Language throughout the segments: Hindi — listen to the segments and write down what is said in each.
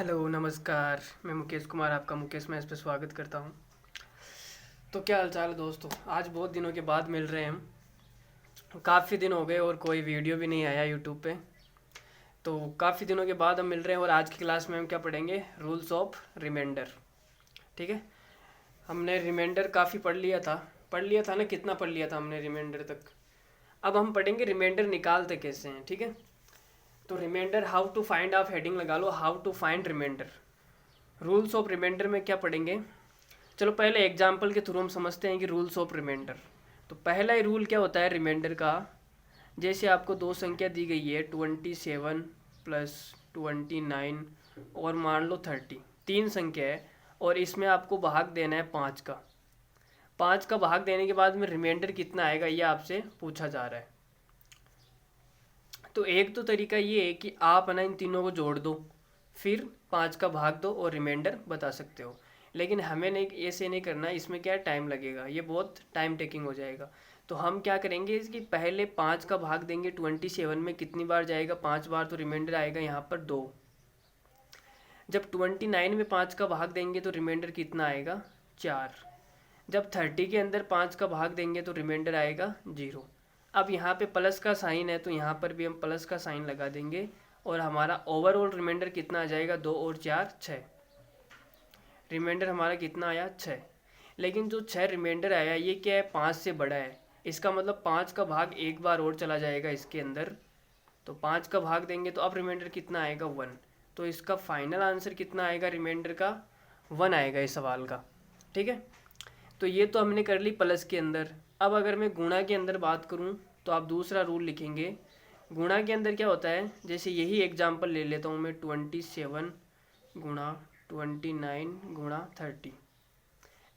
हेलो नमस्कार। मैं मुकेश कुमार, आपका मुकेश मैच पे स्वागत करता हूँ। तो क्या हाल चाल है दोस्तों? आज बहुत दिनों के बाद मिल रहे हैं हम। काफ़ी दिन हो गए और कोई वीडियो भी नहीं आया यूट्यूब पे। तो काफ़ी दिनों के बाद हम मिल रहे हैं और आज की क्लास में हम क्या पढ़ेंगे? Rules of remainder. ठीक है। हमने रिमाइंडर काफ़ी पढ़ लिया था ना? कितना पढ़ लिया था हमने रिमाइंडर तक? अब हम पढ़ेंगे रिमाइंडर निकालते कैसे हैं। ठीक है। तो रिमाइंडर हाउ टू फाइंड, आप हेडिंग लगा लो, how to find reminder. Rules of reminder में क्या पढ़ेंगे? चलो पहले एग्जाम्पल के थ्रू हम समझते हैं कि रूल्स ऑफ रिमाइंडर। तो पहला ही रूल क्या होता है रिमाइंडर का? जैसे आपको दो संख्या दी गई है 27 प्लस 29 और मान लो 30, तीन संख्या है और इसमें आपको भाग देना है 5 का। 5 का भाग देने के बाद में रिमाइंडर कितना आएगा ये आपसे पूछा जा रहा है। तो एक तो तरीका ये है कि आप ना इन तीनों को जोड़ दो, फिर 5 का भाग दो और रिमाइंडर बता सकते हो। लेकिन हमें नहीं, ऐसे नहीं करना, इसमें क्या टाइम लगेगा, ये बहुत टाइम टेकिंग हो जाएगा। तो हम क्या करेंगे कि पहले 5 का भाग देंगे 27 में, कितनी बार जाएगा? 5 बार, तो रिमाइंडर आएगा यहाँ पर 2। जब 29 में 5 का भाग देंगे तो रिमाइंडर कितना आएगा? 4। जब 30 के अंदर 5 का भाग देंगे तो रिमाइंडर आएगा 0। अब यहाँ पे प्लस का साइन है तो यहाँ पर भी हम प्लस का साइन लगा देंगे और हमारा ओवरऑल रिमाइंडर कितना आ जाएगा? 2 और 4 6। रिमाइंडर हमारा कितना आया? 6। लेकिन जो 6 रिमाइंडर आया ये क्या है? 5 से बड़ा है। इसका मतलब 5 का भाग एक बार और चला जाएगा इसके अंदर, तो 5 का भाग देंगे तो अब रिमाइंडर कितना आएगा? 1। तो इसका फाइनल आंसर कितना आएगा रिमाइंडर का? 1 आएगा इस सवाल का। ठीक है। तो ये तो हमने कर ली प्लस के अंदर। अब अगर मैं गुणा के अंदर बात करूं तो आप दूसरा रूल लिखेंगे। गुणा के अंदर क्या होता है? जैसे यही एग्जांपल ले लेता हूं मैं, 27 गुणा 29 गुणा 30।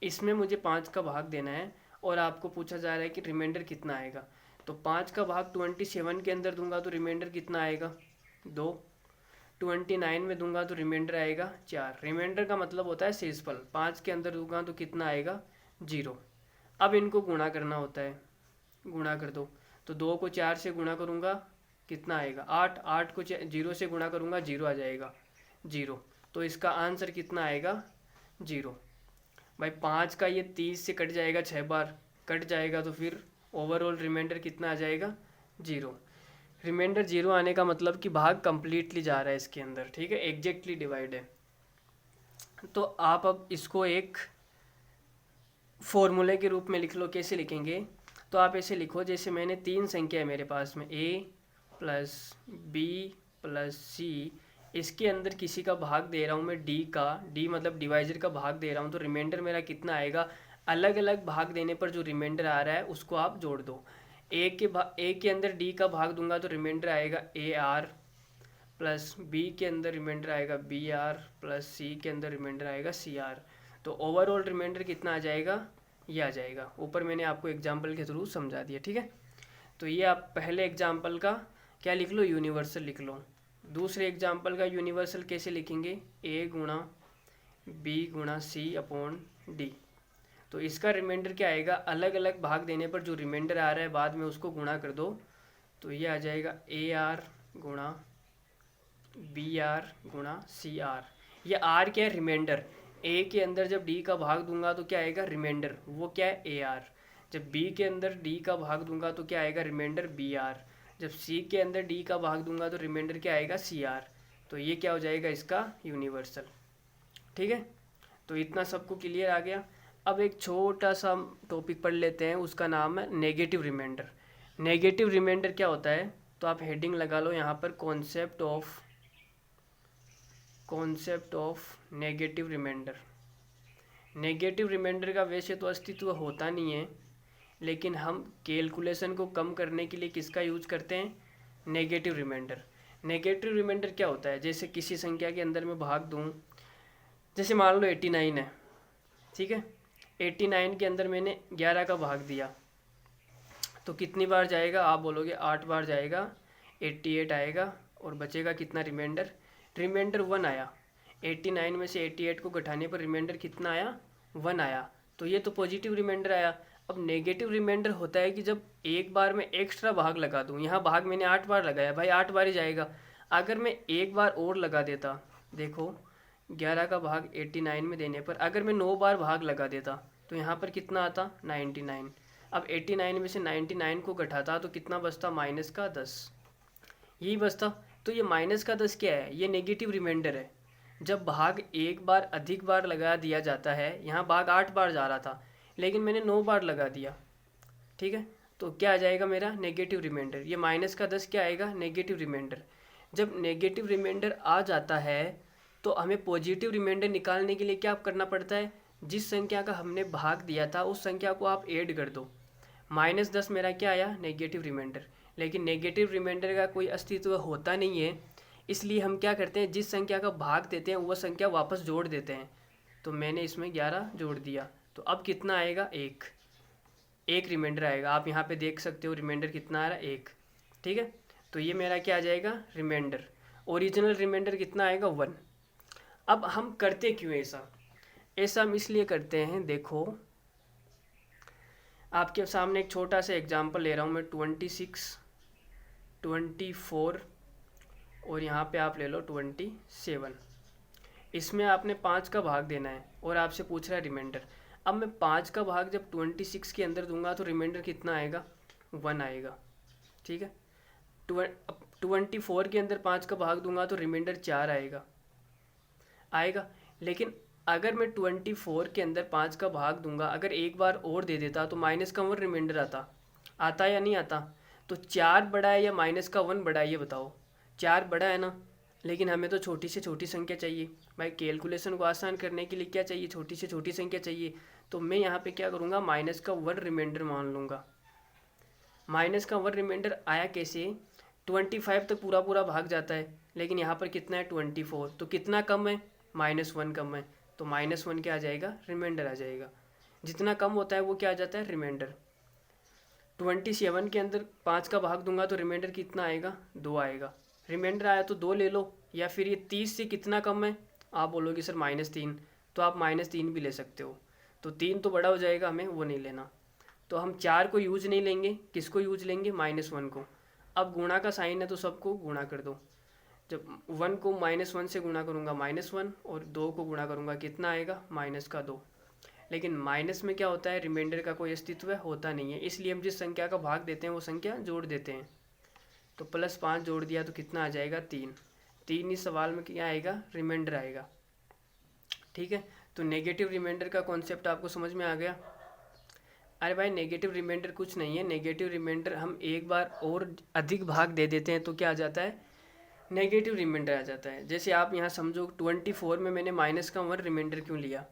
इसमें मुझे 5 का भाग देना है और आपको पूछा जा रहा है कि रिमाइंडर कितना आएगा। तो 5 का भाग 27 के अंदर दूंगा तो रिमाइंडर कितना आएगा? 2। 29 में दूंगा तो रिमाइंडर आएगा 4। रिमाइंडर का मतलब होता है शेषफल। 5 के अंदर दूंगा तो कितना आएगा? 0। अब इनको गुणा करना होता है, गुणा कर दो। तो 2 को 4 से गुणा करूंगा, कितना आएगा? 8। 8 को 0 से गुणा करूंगा, 0 आ जाएगा, 0। तो इसका आंसर कितना आएगा? 0। भाई 5 का ये 30 से कट जाएगा, 6 बार कट जाएगा, तो फिर ओवरऑल रिमाइंडर कितना आ जाएगा? 0। रिमाइंडर 0 आने का मतलब कि भाग कंप्लीटली जा रहा है इसके अंदर। ठीक है, एग्जैक्टली डिवाइड है। तो आप अब इसको एक फॉर्मूले के रूप में लिख लो। कैसे लिखेंगे? तो आप ऐसे लिखो, जैसे मैंने तीन संख्या है मेरे पास में, a प्लस बी प्लस सी, इसके अंदर किसी का भाग दे रहा हूँ मैं d का, d मतलब डिवाइजर का भाग दे रहा हूँ, तो रिमाइंडर मेरा कितना आएगा? अलग अलग भाग देने पर जो रिमाइंडर आ रहा है उसको आप जोड़ दो। a के अंदर d का भाग दूंगा तो रिमाइंडर आएगा AR, प्लस b के अंदर रिमाइंडर आएगा BR, प्लस c के अंदर रिमाइंडर आएगा CR। तो ओवरऑल रिमाइंडर कितना आ जाएगा? ये आ जाएगा। ऊपर मैंने आपको एग्जाम्पल के थ्रू समझा दिया। ठीक है। तो ये आप पहले एग्जाम्पल का क्या लिख लो? यूनिवर्सल लिख लो। दूसरे एग्जाम्पल का यूनिवर्सल कैसे लिखेंगे? a गुणा बी गुणा सी अपॉन डी। तो इसका रिमाइंडर क्या आएगा? अलग अलग भाग देने पर जो रिमाइंडर आ रहा है बाद में उसको गुणा कर दो, तो ये आ जाएगा AR गुणा BR गुणा CR। ये R क्या है? रिमाइंडर। A के अंदर जब D का भाग दूंगा तो क्या आएगा? रिमाइंडर, वो क्या है? AR। जब B के अंदर D का भाग दूंगा तो क्या आएगा? Reminder BR। जब C के अंदर D का भाग दूंगा तो रिमाइंडर क्या आएगा? CR। तो ये क्या हो जाएगा? इसका यूनिवर्सल। ठीक है। तो इतना सबको क्लियर आ गया। अब एक छोटा सा टॉपिक पढ़ लेते हैं, उसका नाम है नेगेटिव रिमाइंडर। नेगेटिव रिमाइंडर क्या होता है? तो आप हेडिंग लगा लो यहाँ पर, concept of negative remainder. Negative remainder का वैसे तो अस्तित्व होता नहीं है, लेकिन हम कैलकुलेशन को कम करने के लिए किसका यूज करते हैं? Negative remainder. नेगेटिव रिमाइंडर क्या होता है? जैसे किसी संख्या के अंदर मैं भाग दूं, जैसे मान लो 89 है। ठीक है, 89 के अंदर मैंने 11 का भाग दिया, तो कितनी बार जाएगा? आप बोलोगे 8 बार जाएगा, 88 आएगा और बचेगा कितना? रिमाइंडर। रिमाइंडर 1 आया। 89 में से 88 को घटाने पर रिमाइंडर कितना आया? 1 आया। तो ये तो पॉजिटिव रिमाइंडर आया। अब नेगेटिव रिमाइंडर होता है कि जब एक बार मैं एक्स्ट्रा भाग लगा दूं, यहाँ भाग मैंने 8 बार लगाया, भाई 8 बार ही जाएगा। अगर मैं एक बार और लगा देता, देखो 11 का भाग 89 में देने पर अगर मैं 9 बार भाग लगा देता तो यहाँ पर कितना आता 99। अब 89 में से 99 को घटाता तो कितना बचता -10, यही बचता। तो ये -10 क्या है, ये नेगेटिव रिमाइंडर है। जब भाग एक बार अधिक बार लगा दिया जाता है, यहाँ भाग 8 बार जा रहा था लेकिन मैंने 9 बार लगा दिया, ठीक है, तो क्या आ जाएगा मेरा नेगेटिव रिमाइंडर। ये -10 क्या आएगा नेगेटिव रिमाइंडर। जब नेगेटिव रिमाइंडर आ जाता है तो हमें पॉजिटिव रिमाइंडर निकालने के लिए क्या करना पड़ता है, जिस संख्या का हमने भाग दिया था उस संख्या को आप ऐड कर दो। -10 मेरा क्या आया नेगेटिव रिमाइंडर, लेकिन नेगेटिव रिमाइंडर का कोई अस्तित्व होता नहीं है, इसलिए हम क्या करते हैं जिस संख्या का भाग देते हैं वह संख्या वापस जोड़ देते हैं। तो मैंने इसमें 11 जोड़ दिया, तो अब कितना आएगा एक रिमाइंडर आएगा। आप यहाँ पे देख सकते हो रिमाइंडर कितना आ रहा है 1, ठीक है। तो ये मेरा क्या आ जाएगा रिमाइंडर। ओरिजिनल रिमाइंडर कितना आएगा 1। अब हम करते क्यों ऐसा हम इसलिए करते हैं, देखो आपके सामने एक छोटा सा एग्जांपल ले रहा हूँ मैं। 26, 24 और यहाँ पे आप ले लो 27। इसमें आपने 5 का भाग देना है और आपसे पूछ रहा है रिमाइंडर। अब मैं 5 का भाग जब 26 के अंदर दूंगा तो रिमाइंडर कितना आएगा 1 आएगा, ठीक है। 24 के अंदर 5 का भाग दूंगा तो रिमाइंडर 4 आएगा। लेकिन अगर मैं 24 के अंदर 5 का भाग दूंगा, अगर एक बार और दे देता तो -1 रिमाइंडर आता या नहीं आता। तो 4 बड़ा है या -1 बड़ा है, ये बताओ। 4 बड़ा है ना, लेकिन हमें तो छोटी से छोटी संख्या चाहिए भाई। कैलकुलेशन को आसान करने के लिए क्या चाहिए, छोटी से छोटी संख्या चाहिए। तो मैं यहाँ पे क्या करूँगा -1 रिमाइंडर मान लूँगा। -1 रिमाइंडर आया कैसे, 25 तक पूरा पूरा भाग जाता है, लेकिन यहाँ पर कितना है 24, तो कितना कम है -1 कम है, तो -1 क्या आ जाएगा रिमाइंडर आ जाएगा। जितना कम होता है वो क्या आ जाता है रिमाइंडर। 27 के अंदर 5 का भाग दूंगा तो रिमाइंडर कितना आएगा 2 आएगा। रिमाइंडर आया तो 2 ले लो, या फिर ये 30 से कितना कम है, आप बोलोगे सर -3, तो आप -3 भी ले सकते हो। तो 3 तो बड़ा हो जाएगा, हमें वो नहीं लेना। तो हम 4 को यूज नहीं लेंगे, किसको यूज लेंगे -1 को। अब गुणा का साइन है तो सबको गुणा कर दो। जब 1 को -1 से गुणा करूँगा -1 और 2 को गुणा करूँगा कितना आएगा -2। लेकिन माइनस में क्या होता है, रिमाइंडर का कोई अस्तित्व होता नहीं है, इसलिए हम जिस संख्या का भाग देते हैं वो संख्या जोड़ देते हैं। तो +5 जोड़ दिया तो कितना आ जाएगा 3 इस सवाल में क्या आएगा रिमाइंडर आएगा, ठीक है। तो नेगेटिव रिमाइंडर का कॉन्सेप्ट आपको समझ में आ गया। अरे भाई नेगेटिव रिमाइंडर कुछ नहीं है, नेगेटिव रिमाइंडर हम एक बार और अधिक भाग दे देते हैं तो क्या आ जाता है नेगेटिव रिमाइंडर आ जाता है। जैसे आप यहाँ समझो 24 में मैंने -1 रिमाइंडर क्यों लिया,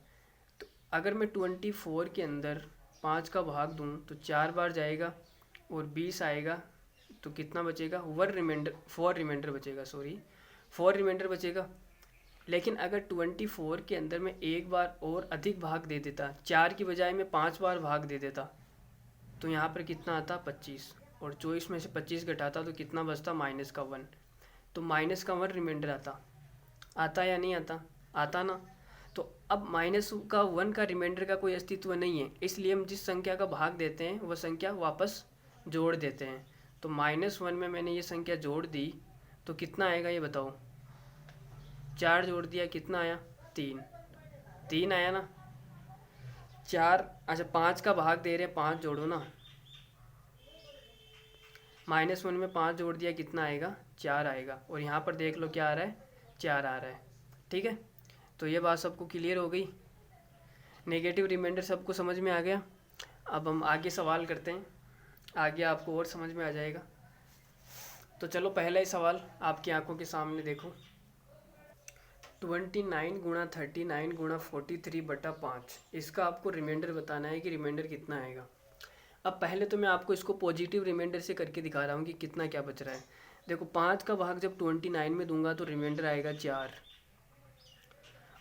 तो अगर मैं 24 के अंदर 5 का भाग दूँ तो 4 बार जाएगा और 20 आएगा, तो कितना बचेगा 4 रिमाइंडर बचेगा, 4 रिमाइंडर बचेगा। लेकिन अगर 24 के अंदर मैं एक बार और अधिक भाग दे देता, 4 की बजाय मैं 5 बार भाग दे देता, तो यहाँ पर कितना आता 25, और 24 में से 25 घटाता तो कितना बचता -1। तो -1 रिमाइंडर आता या नहीं आता ना। तो अब -1 का रिमाइंडर का कोई अस्तित्व नहीं है, इसलिए हम जिस संख्या का भाग देते हैं वह संख्या वापस जोड़ देते हैं। तो -1 में मैंने ये संख्या जोड़ दी तो कितना आएगा ये बताओ। 4 जोड़ दिया कितना आया 3 आया ना। 4 अच्छा 5 का भाग दे रहे हैं, 5 जोड़ो ना। -1 में 5 जोड़ दिया कितना आएगा 4 आएगा, और यहाँ पर देख लो क्या आ रहा है 4 आ रहा है, ठीक है। तो ये बात सबको क्लियर हो गई, नेगेटिव रिमाइंडर सबको समझ में आ गया। अब हम आगे सवाल करते हैं, आगे आपको और समझ में आ जाएगा। तो चलो पहला ही सवाल आपकी आंखों के सामने देखो। 29 गुणा 39 गुणा 43/5, इसका आपको रिमाइंडर बताना है कि रिमाइंडर कितना आएगा। अब पहले तो मैं आपको इसको पॉजिटिव रिमाइंडर से करके दिखा रहा हूँ कि कितना क्या बच रहा है। देखो 5 का भाग जब 29 में दूंगा तो रिमाइंडर आएगा 4,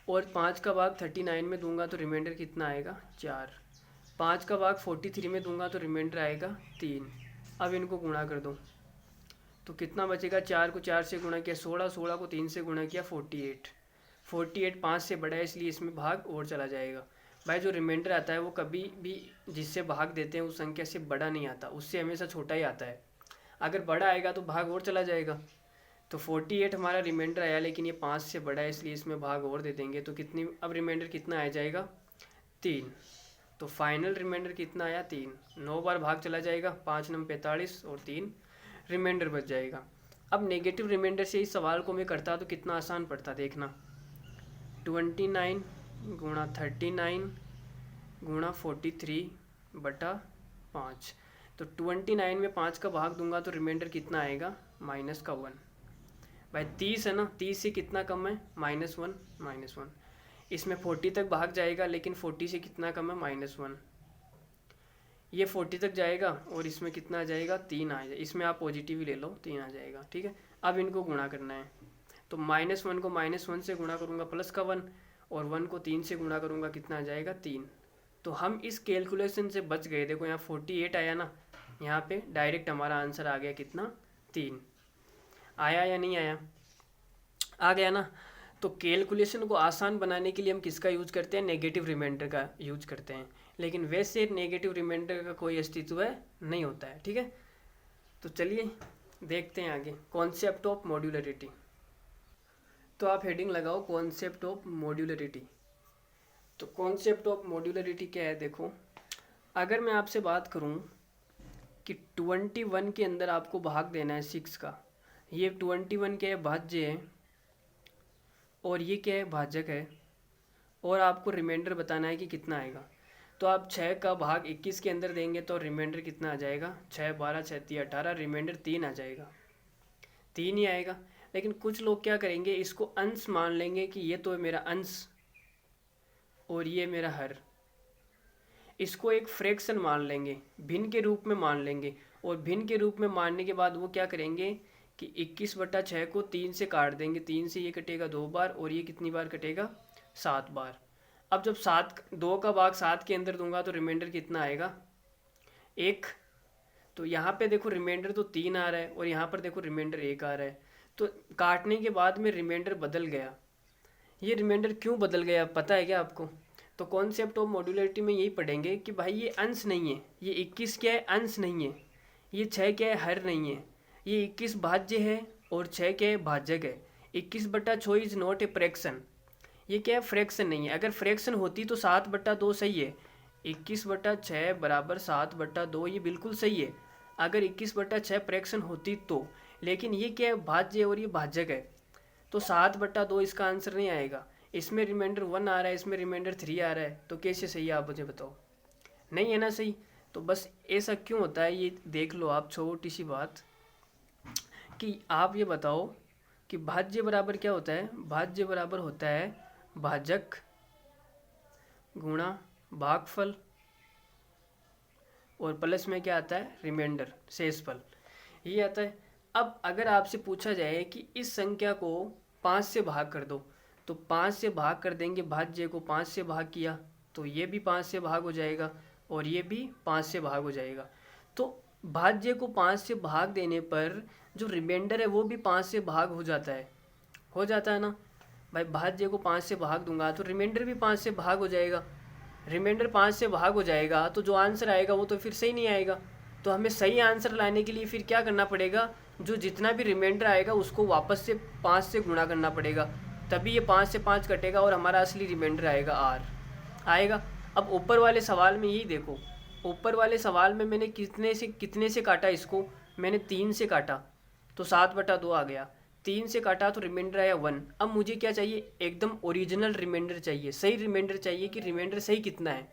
और 5 का भाग 39 में दूंगा तो रिमाइंडर कितना आएगा 4। 5 का भाग 43 में दूंगा तो रिमाइंडर आएगा 3। अब इनको गुणा कर दो तो कितना बचेगा, 4 को 4 से गुणा किया 16, 16 को 3 से गुणा किया 48 5 से बड़ा है इसलिए इसमें भाग और चला जाएगा। भाई जो रिमाइंडर आता है वो कभी भी जिससे भाग देते हैं उस संख्या से बड़ा नहीं आता, उससे हमेशा छोटा ही आता है। अगर बड़ा आएगा तो भाग और चला जाएगा। तो 48 हमारा रिमाइंडर आया, लेकिन ये 5 से बड़ा है इसलिए इसमें भाग और दे देंगे। तो कितनी, अब रिमाइंडर कितना आ जाएगा 3। तो फाइनल रिमाइंडर कितना आया 3। 9 बार भाग चला जाएगा, 5 9 45 और 3 रिमाइंडर बच जाएगा। अब नेगेटिव रिमाइंडर से इस सवाल को मैं करता तो कितना आसान पड़ता, देखना। 29 गुणा 39 गुणा 43/5। तो 29 में 5 का भाग दूंगा तो रिमाइंडर कितना आएगा -1। भाई 30 है ना, 30 से कितना कम है -1 -1। इसमें 40 तक भाग जाएगा, लेकिन 40 से कितना कम है -1। ये 40 तक जाएगा और इसमें कितना आ जाएगा 3 आ जाएगा। इसमें आप पॉजिटिव ही ले लो, 3 आ जाएगा, ठीक है। अब इनको गुणा करना है, तो -1 को -1 से गुणा करूँगा +1, और 1 को 3 से गुणा करूँगा, कितना आ जाएगा 3। तो हम इस कैलकुलेशन से बच गए। देखो यहाँ 48 आया ना, यहाँ पे डायरेक्ट हमारा आंसर आ गया कितना 3। आया या नहीं आया, आ गया ना। तो कैलकुलेशन को आसान बनाने के लिए हम किसका यूज करते हैं, नेगेटिव रिमाइंडर का यूज करते हैं। लेकिन वैसे नेगेटिव रिमाइंडर का कोई अस्तित्व नहीं होता है, ठीक है। तो चलिए देखते हैं आगे, कॉन्सेप्ट ऑफ मॉड्यूलरिटी। तो आप हेडिंग लगाओ कॉन्सेप्ट ऑफ मॉड्यूलरिटी। तो कॉन्सेप्ट ऑफ मॉड्यूलरिटी क्या है, देखो। अगर मैं आपसे बात करूं कि 21 के अंदर आपको भाग देना है 6 का, ये 21 क्या है, भाज्य है, और ये क्या है, भाजक है, और आपको रिमाइंडर बताना है कि कितना आएगा। तो आप 6 का भाग 21 के अंदर देंगे तो रिमाइंडर कितना आ जाएगा 6 12 6 3 18, रिमाइंडर 3 आ जाएगा, 3 ही आएगा। लेकिन कुछ लोग क्या करेंगे, इसको अंश मान लेंगे कि ये तो है मेरा अंश और ये मेरा हर। इसको एक फ्रैक्शन मान लेंगे, भिन्न के रूप में मान लेंगे, और भिन्न के रूप में मानने के बाद वो क्या करेंगे कि 21/6 को 3 से काट देंगे। 3 से ये कटेगा 2 बार, और ये कितनी बार कटेगा 7 बार। अब जब 2 का भाग 7 के अंदर दूंगा तो रिमाइंडर कितना आएगा 1। तो यहाँ पे देखो रिमाइंडर तो 3 आ रहा है, और यहाँ पर देखो रिमाइंडर 1 आ रहा है। तो काटने के बाद में रिमाइंडर बदल गया। ये रिमाइंडर क्यों बदल गया पता है क्या आपको? तो कॉन्सेप्ट ऑफ मॉड्यूलरिटी में यही पढ़ेंगे कि भाई ये अंश नहीं है, ये 21 क्या है, अंश नहीं है। ये 6 क्या है, हर नहीं है। ये 21 भाज्य है और 6 क्या है, भाजक है। 21/6 इज नॉट ए फ्रैक्शन। ये क्या है, फ्रैक्शन नहीं है। अगर फ्रैक्शन होती तो 7/2 सही है। 21/6 बराबर 7/2, ये बिल्कुल सही है अगर 21/6 फ्रैक्शन होती तो। लेकिन ये क्या है, भाज्य और ये भाजक है, तो 7/2 इसका आंसर नहीं आएगा। इसमें रिमाइंडर 1 आ रहा है, इसमें रिमाइंडर 3 आ रहा है, तो कैसे सही है आप मुझे बताओ? नहीं है ना सही। तो बस ऐसा क्यों होता है ये देख लो आप, छोटी सी बात कि आप ये बताओ कि भाज्य बराबर क्या होता है? भाज्य बराबर होता है भाजक गुणा भागफल, और प्लस में क्या आता है, रिमाइंडर, शेषफल, ये आता है। अब अगर आपसे पूछा जाए कि इस संख्या को 5 से भाग कर दो, तो 5 से भाग कर देंगे, भाज्य को 5 से भाग किया तो ये भी 5 से भाग हो जाएगा, और ये भी 5 से भाग हो जाएगा। तो भाज्य को 5 से भाग देने पर जो रिमाइंडर है वो भी 5 से भाग हो जाता है ना भाई। भाज्य को 5 से भाग दूंगा तो रिमाइंडर भी 5 से भाग हो जाएगा। रिमाइंडर 5 से भाग हो जाएगा तो जो आंसर आएगा वो तो फिर सही नहीं आएगा। तो हमें सही आंसर लाने के लिए फिर क्या करना पड़ेगा, जो जितना भी रिमाइंडर आएगा उसको वापस से 5 से गुणा करना पड़ेगा, तभी ये 5 से 5 कटेगा और हमारा असली रिमाइंडर आएगा आर आएगा। अब ऊपर वाले सवाल में यही देखो, ऊपर वाले सवाल में मैंने कितने से काटा, इसको मैंने 3 से काटा तो 7/2 आ गया। 3 से काटा तो रिमाइंडर आया 1। अब मुझे क्या चाहिए, एकदम ओरिजिनल रिमाइंडर चाहिए, सही रिमाइंडर चाहिए कि रिमाइंडर सही कितना है।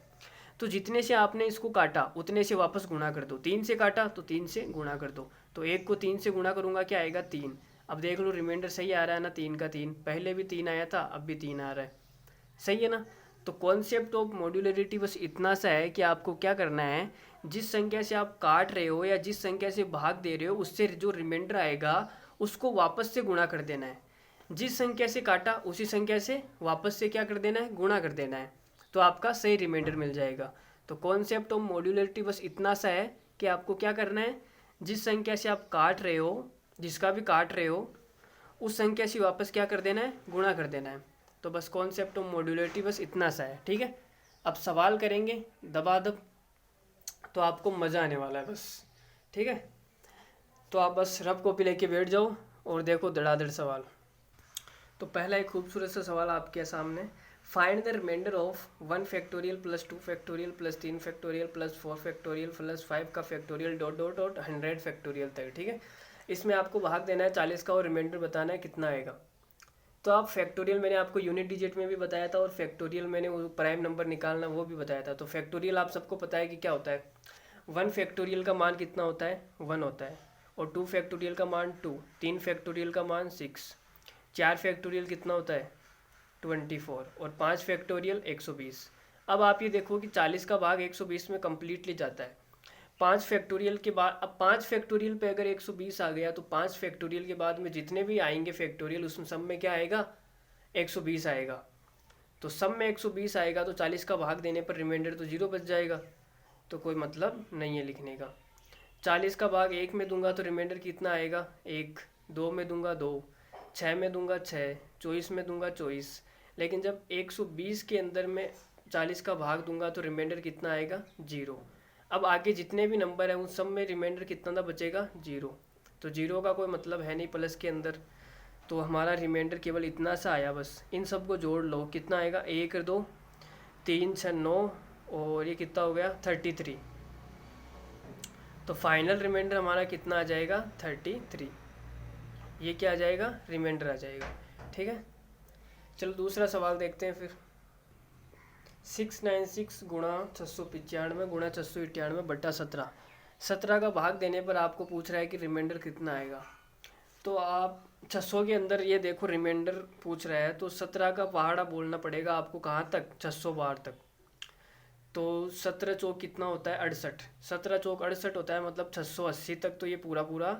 तो जितने से आपने इसको काटा उतने से वापस गुणा कर दो। 3 से काटा तो 3 से गुणा कर दो, तो 1 को 3 से गुणा करूँगा क्या आएगा 3। अब देख लो रिमाइंडर सही आ रहा है ना, 3 का 3, पहले भी 3 आया था अब भी 3 आ रहा है, सही है ना। तो कॉन्सेप्ट ऑफ मॉड्यूलरिटी बस इतना सा है कि आपको क्या करना है, जिस संख्या से आप काट रहे हो या जिस संख्या से भाग दे रहे हो उससे जो रिमाइंडर आएगा उसको वापस से गुणा कर देना है। जिस संख्या से काटा उसी संख्या से वापस से क्या कर देना है, गुणा कर देना है, तो आपका सही रिमाइंडर मिल जाएगा। तो कॉन्सेप्ट ऑफ मॉड्यूलरिटी बस इतना सा है कि आपको क्या करना है, जिस संख्या से आप काट रहे हो, जिसका भी काट रहे हो, उस संख्या से वापस क्या कर देना है, गुणा कर देना है। तो बस कॉन्सेप्ट ऑफ मॉड्यूलरिटी बस इतना सा है, ठीक है। अब सवाल करेंगे दबादब, तो आपको मज़ा आने वाला है बस, ठीक है। तो आप बस रफ कॉपी लेके बैठ जाओ और देखो धड़ाधड़ सवाल। तो पहला एक खूबसूरत सा सवाल आपके सामने, find the remainder of 1 factorial plus 2 factorial plus 3 factorial plus 4 factorial plus 5 का factorial dot dot dot 100 factorial तक। ठीक है, इसमें आपको भाग देना है 40 का और रिमाइंडर बताना है कितना आएगा। तो आप फैक्टोरियल मैंने आपको यूनिट डिजिट में भी बताया था और फैक्टोरियल मैंने वो प्राइम नंबर निकालना वो भी बताया था। तो फैक्टोरियल आप सबको पता है कि क्या होता है, 1 फैक्टोरियल का मान कितना होता है, 1 होता है, और 2 फैक्टोरियल का मान 2, 3 फैक्टोरियल का मान 6, 4 फैक्टोरियल कितना होता है 24, और 5 फैक्टोरियल 120। अब आप ये देखो कि 40 का भाग 120 में कम्प्लीटली जाता है। 5 फैक्टोरियल के बाद, अब 5 फैक्टोरियल पे अगर 120 आ गया तो 5 फैक्टोरियल के बाद में जितने भी आएंगे फैक्टोरियल उसमें सब में क्या आएगा, 120 आएगा। तो सब में 120 आएगा तो 40 का भाग देने पर रिमाइंडर तो 0 बच जाएगा, तो कोई मतलब नहीं है लिखने का। 40 का भाग 1 में दूंगा तो रिमाइंडर कितना आएगा 1, 2 में दूंगा 2, 6 में दूंगा 6, 24 में दूंगा 24। लेकिन जब 120 के अंदर में 40 का भाग दूंगा तो रिमाइंडर कितना आएगा 0। अब आगे जितने भी नंबर है उन सब में रिमाइंडर कितना था बचेगा 0। तो 0 का कोई मतलब है नहीं प्लस के अंदर, तो हमारा रिमाइंडर केवल इतना सा आया बस। इन सब को जोड़ लो कितना आएगा, 1 2 3 6 9 और ये कितना हो गया 33। तो फाइनल रिमाइंडर हमारा कितना आ जाएगा 33। ये क्या आ जाएगा, रिमाइंडर आ जाएगा। ठीक है, चलो दूसरा सवाल देखते हैं फिर। 696 गुणा 695 गुणा 698 बट्टा 17, 17 का भाग देने पर आपको पूछ रहा है कि रिमाइंडर कितना आएगा। तो आप 600 के अंदर ये देखो रिमाइंडर पूछ रहा है तो 17 का पहाड़ा बोलना पड़ेगा आपको, कहाँ तक 600 बार तक। तो 17 चौक कितना होता है 68, 17 चौक 68 होता है, मतलब 680 तक तो ये पूरा पूरा